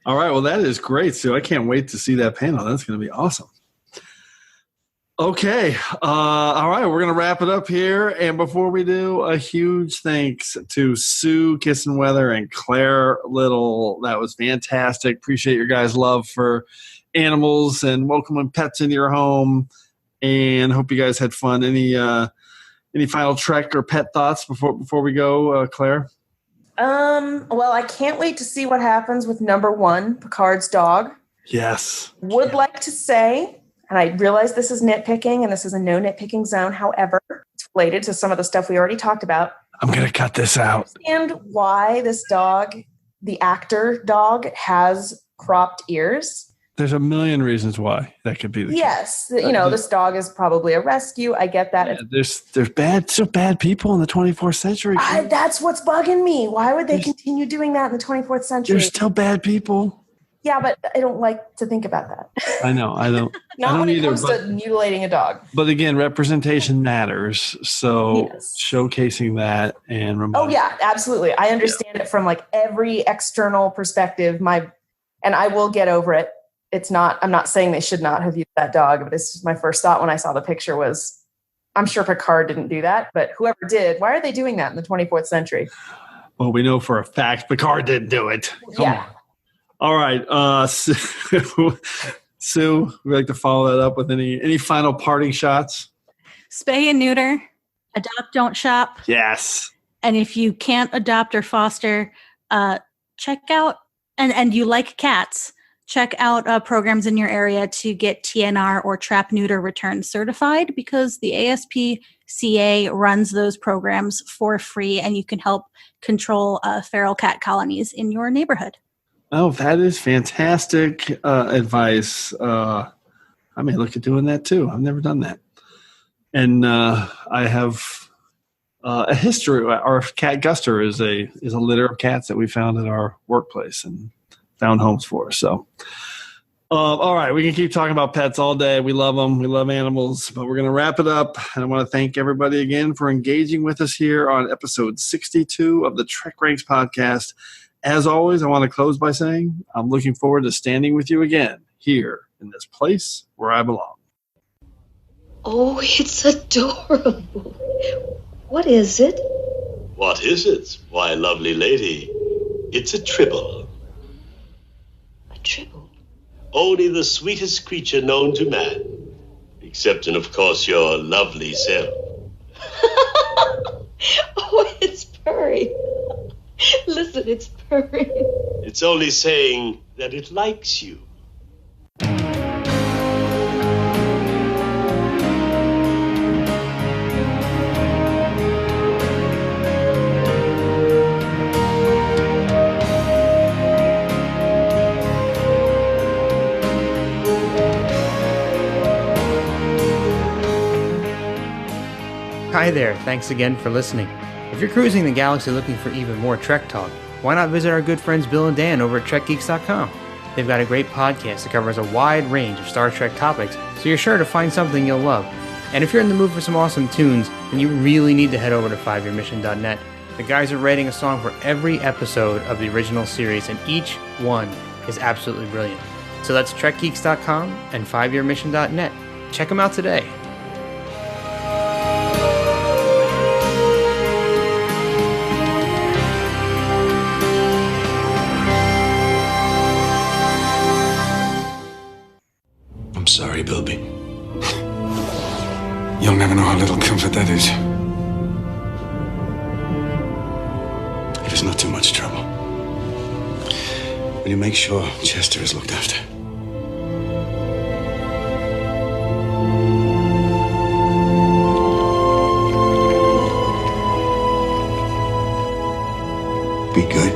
All right. Well, that is great, Sue. I can't wait to see that panel. That's going to be awesome. Okay. All right. We're going to wrap it up here. And before we do, a huge thanks to Sue Kisenwether and Claire Little. That was fantastic. Appreciate your guys' love for animals and welcoming pets into your home. And hope you guys had fun. Any final Trek or pet thoughts before we go, Claire? Well, I can't wait to see what happens with number 1, Picard's dog. Yes. Would like to say, and I realize this is nitpicking and this is a no nitpicking zone. However, it's related to some of the stuff we already talked about. I'm going to cut this out. And why this dog, the actor dog, has cropped ears. There's a million reasons why that could be the case. This dog is probably a rescue. I get that. Yeah, there's bad people in the 24th century. That's what's bugging me. Why would they continue doing that in the 24th century? There's still bad people. Yeah, but I don't like to think about that. I know. I don't. Not I don't when it either, comes to mutilating a dog. But again, representation matters. So showcasing that and oh yeah, absolutely. I understand it from like every external perspective. And I will get over it. I'm not saying they should not have used that dog, but it's just my first thought when I saw the picture was, I'm sure Picard didn't do that, but whoever did, why are they doing that in the 24th century? Well, we know for a fact Picard didn't do it. Come on. All right. Sue, we'd like to follow that up with any final parting shots? Spay and neuter, adopt, don't shop. Yes. And if you can't adopt or foster, check out, and you like cats, check out programs in your area to get TNR or trap neuter return certified, because the ASPCA runs those programs for free, and you can help control feral cat colonies in your neighborhood. Oh, that is fantastic advice. I may look at doing that too. I've never done that. And I have a history. Our cat Guster is a litter of cats that we found at our workplace and found homes for. So, all right, we can keep talking about pets all day. We love them. We love animals. But we're going to wrap it up. And I want to thank everybody again for engaging with us here on episode 62 of the TrekRanks podcast. As always, I want to close by saying I'm looking forward to standing with you again here in this place where I belong. Oh, it's adorable. What is it? What is it? Why, lovely lady, it's a tribble. A tribble? Only the sweetest creature known to man. Except, and of course, your lovely self. Oh, it's purring. Listen, it's purring. It's only saying that it likes you. Hi there, thanks again for listening. If you're cruising the galaxy looking for even more Trek talk, why not visit our good friends Bill and Dan over at TrekGeeks.com? They've got a great podcast that covers a wide range of Star Trek topics, so you're sure to find something you'll love. And if you're in the mood for some awesome tunes, then you really need to head over to 5yearmission.net. The guys are writing a song for every episode of the original series, and each one is absolutely brilliant. So that's TrekGeeks.com and 5yearmission.net. Check them out today. I'm sorry, Bilby. You'll never know how little comfort that is. It is not too much trouble. Will you make sure Chester is looked after? Be good.